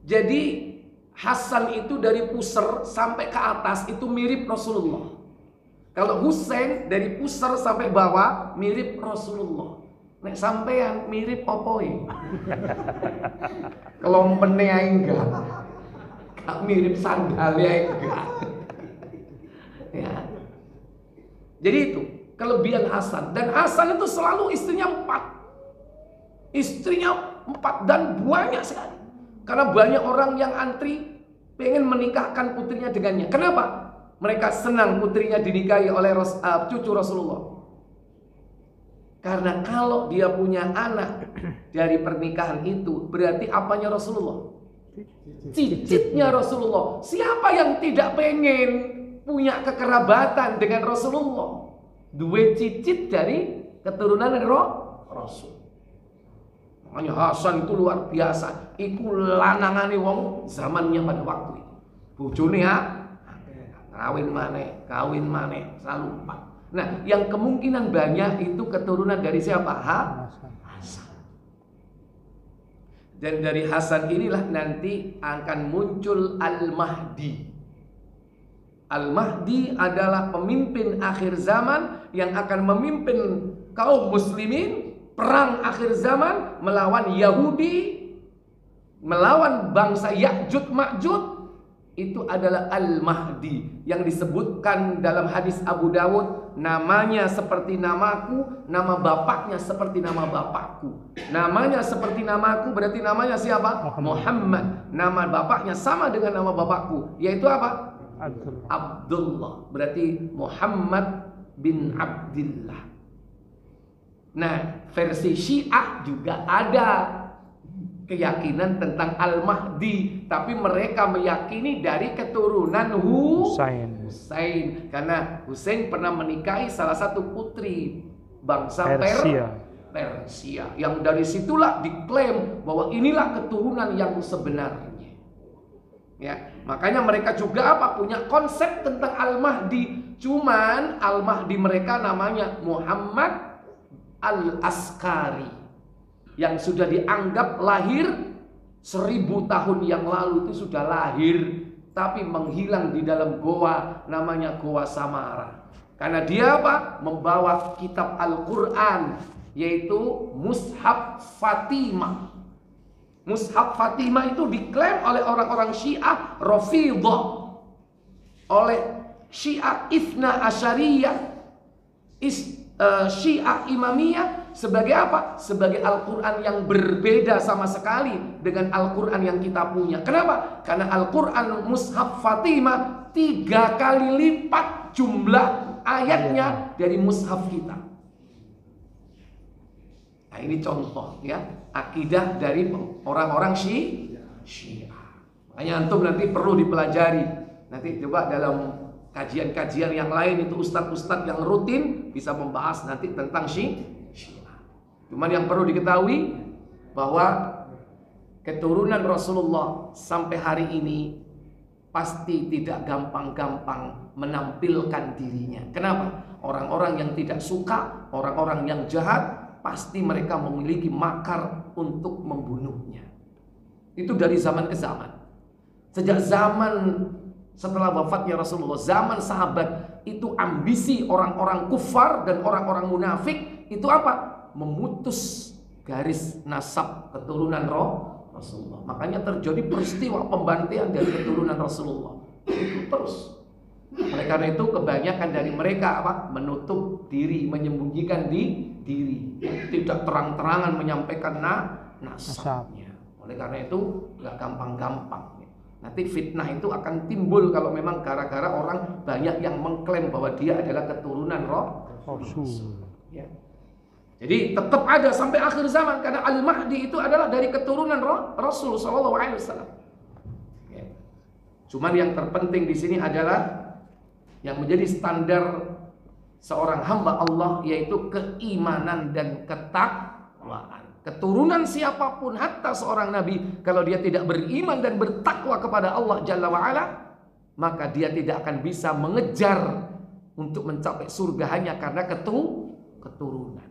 Jadi Hasan itu dari pusar sampai ke atas itu mirip Rasulullah. Kalau Husain dari pusar sampai bawah mirip Rasulullah. Nek sampean mirip opoe. Kelompene ae enggak. Gak mirip sandalnya enggak. Ya. Jadi itu kelebihan Hasan. Dan Hasan itu selalu istrinya 4. Istrinya 4 dan banyak sekali. Karena banyak orang yang antri pengen menikahkan putrinya dengannya. Kenapa? Mereka senang putrinya dinikahi oleh cucu Rasulullah. Karena kalau dia punya anak dari pernikahan itu, berarti apanya Rasulullah? Cicitnya Rasulullah. Siapa yang tidak pengen punya kekerabatan dengan Rasulullah? Dua cicit dari keturunan Rasul. Makanya Hasan itu luar biasa. Iku lanangane wong zamannya pada waktu itu. Bojone kawin maneh selalu 4. Nah, yang kemungkinan banyak itu keturunan dari siapa? Hasan. Dan dari Hasan inilah nanti akan muncul Al-Mahdi. Al-Mahdi adalah pemimpin akhir zaman yang akan memimpin kaum muslimin perang akhir zaman melawan Yahudi, melawan bangsa Ya'juj Ma'juj. Itu adalah Al-Mahdi yang disebutkan dalam hadis Abu Dawud, namanya seperti namaku, nama bapaknya seperti nama bapakku. Namanya seperti namaku berarti namanya siapa? Muhammad. Nama bapaknya sama dengan nama bapakku, yaitu apa? Abdullah. Berarti Muhammad bin Abdillah. Nah, versi Syiah juga ada keyakinan tentang Al-Mahdi, tapi mereka meyakini dari keturunan Husain. Karena Husain pernah menikahi salah satu putri bangsa Persia. Yang dari situlah diklaim bahwa inilah keturunan yang sebenarnya. Ya, makanya mereka juga punya konsep tentang Al-Mahdi. Cuman Al-Mahdi mereka namanya Muhammad Al-Askari, yang sudah dianggap lahir 1000 tahun yang lalu itu sudah lahir, tapi menghilang di dalam goa namanya Goa Samara. Karena dia membawa kitab Al-Quran, yaitu Mushaf Fatimah. Mushaf Fatimah itu diklaim oleh orang-orang Syiah Rafidhah, oleh Syiah Ithna Asyariyah, Syiah Imamiyah, sebagai apa? Sebagai Al-Quran yang berbeda sama sekali dengan Al-Quran yang kita punya. Kenapa? Karena Al-Quran Mushaf Fatimah 3 kali lipat jumlah ayatnya dari Mushaf kita. Nah, ini contoh ya, akidah dari orang-orang Syiah. Makanya antum nanti perlu dipelajari. Nanti coba dalam kajian-kajian yang lain itu ustadz-ustadz yang rutin bisa membahas nanti tentang Syiah. Cuman yang perlu diketahui bahwa keturunan Rasulullah sampai hari ini pasti tidak gampang-gampang menampilkan dirinya. Kenapa? Orang-orang yang tidak suka, orang-orang yang jahat, pasti mereka memiliki makar untuk membunuhnya. Itu dari zaman ke zaman. Sejak zaman setelah wafatnya Rasulullah, zaman sahabat, itu ambisi orang-orang kufar dan orang-orang munafik itu memutus garis nasab keturunan Rasulullah. Makanya terjadi peristiwa pembantaian dari keturunan Rasulullah. Itu terus. Oleh karena itu kebanyakan dari mereka menutup diri, menyembunyikan diri, tidak terang-terangan menyampaikan nasabnya. Oleh karena itu nggak gampang-gampang. Nanti fitnah itu akan timbul kalau memang gara-gara orang banyak yang mengklaim bahwa dia adalah keturunan Rasul. Ya. Jadi tetap ada sampai akhir zaman karena Al-Mahdi itu adalah dari keturunan Rasul sallallahu alaihi wasallam. Cuman yang terpenting di sini adalah yang menjadi standar seorang hamba Allah yaitu keimanan dan ketakwaan. Keturunan siapapun, hatta seorang nabi, kalau dia tidak beriman dan bertakwa kepada Allah Jalla wa'ala, maka dia tidak akan bisa mengejar untuk mencapai surga hanya karena keturunan.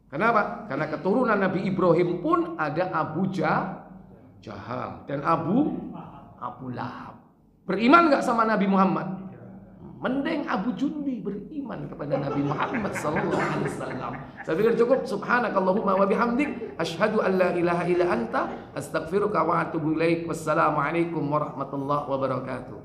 Kenapa? Karena keturunan Nabi Ibrahim pun ada Abu Jahal dan Abu Lahab. Beriman nggak sama Nabi Muhammad? Mending Abu Jundi beriman kepada Nabi Muhammad sallallahu alaihi wasallam. Saya pikir cukup. Subhanakallahumma wa bihamdik, asyhadu an la ilaha illa anta, astaghfiruka wa atubu ilaik. Wassalamualaikum warahmatullahi wabarakatuh.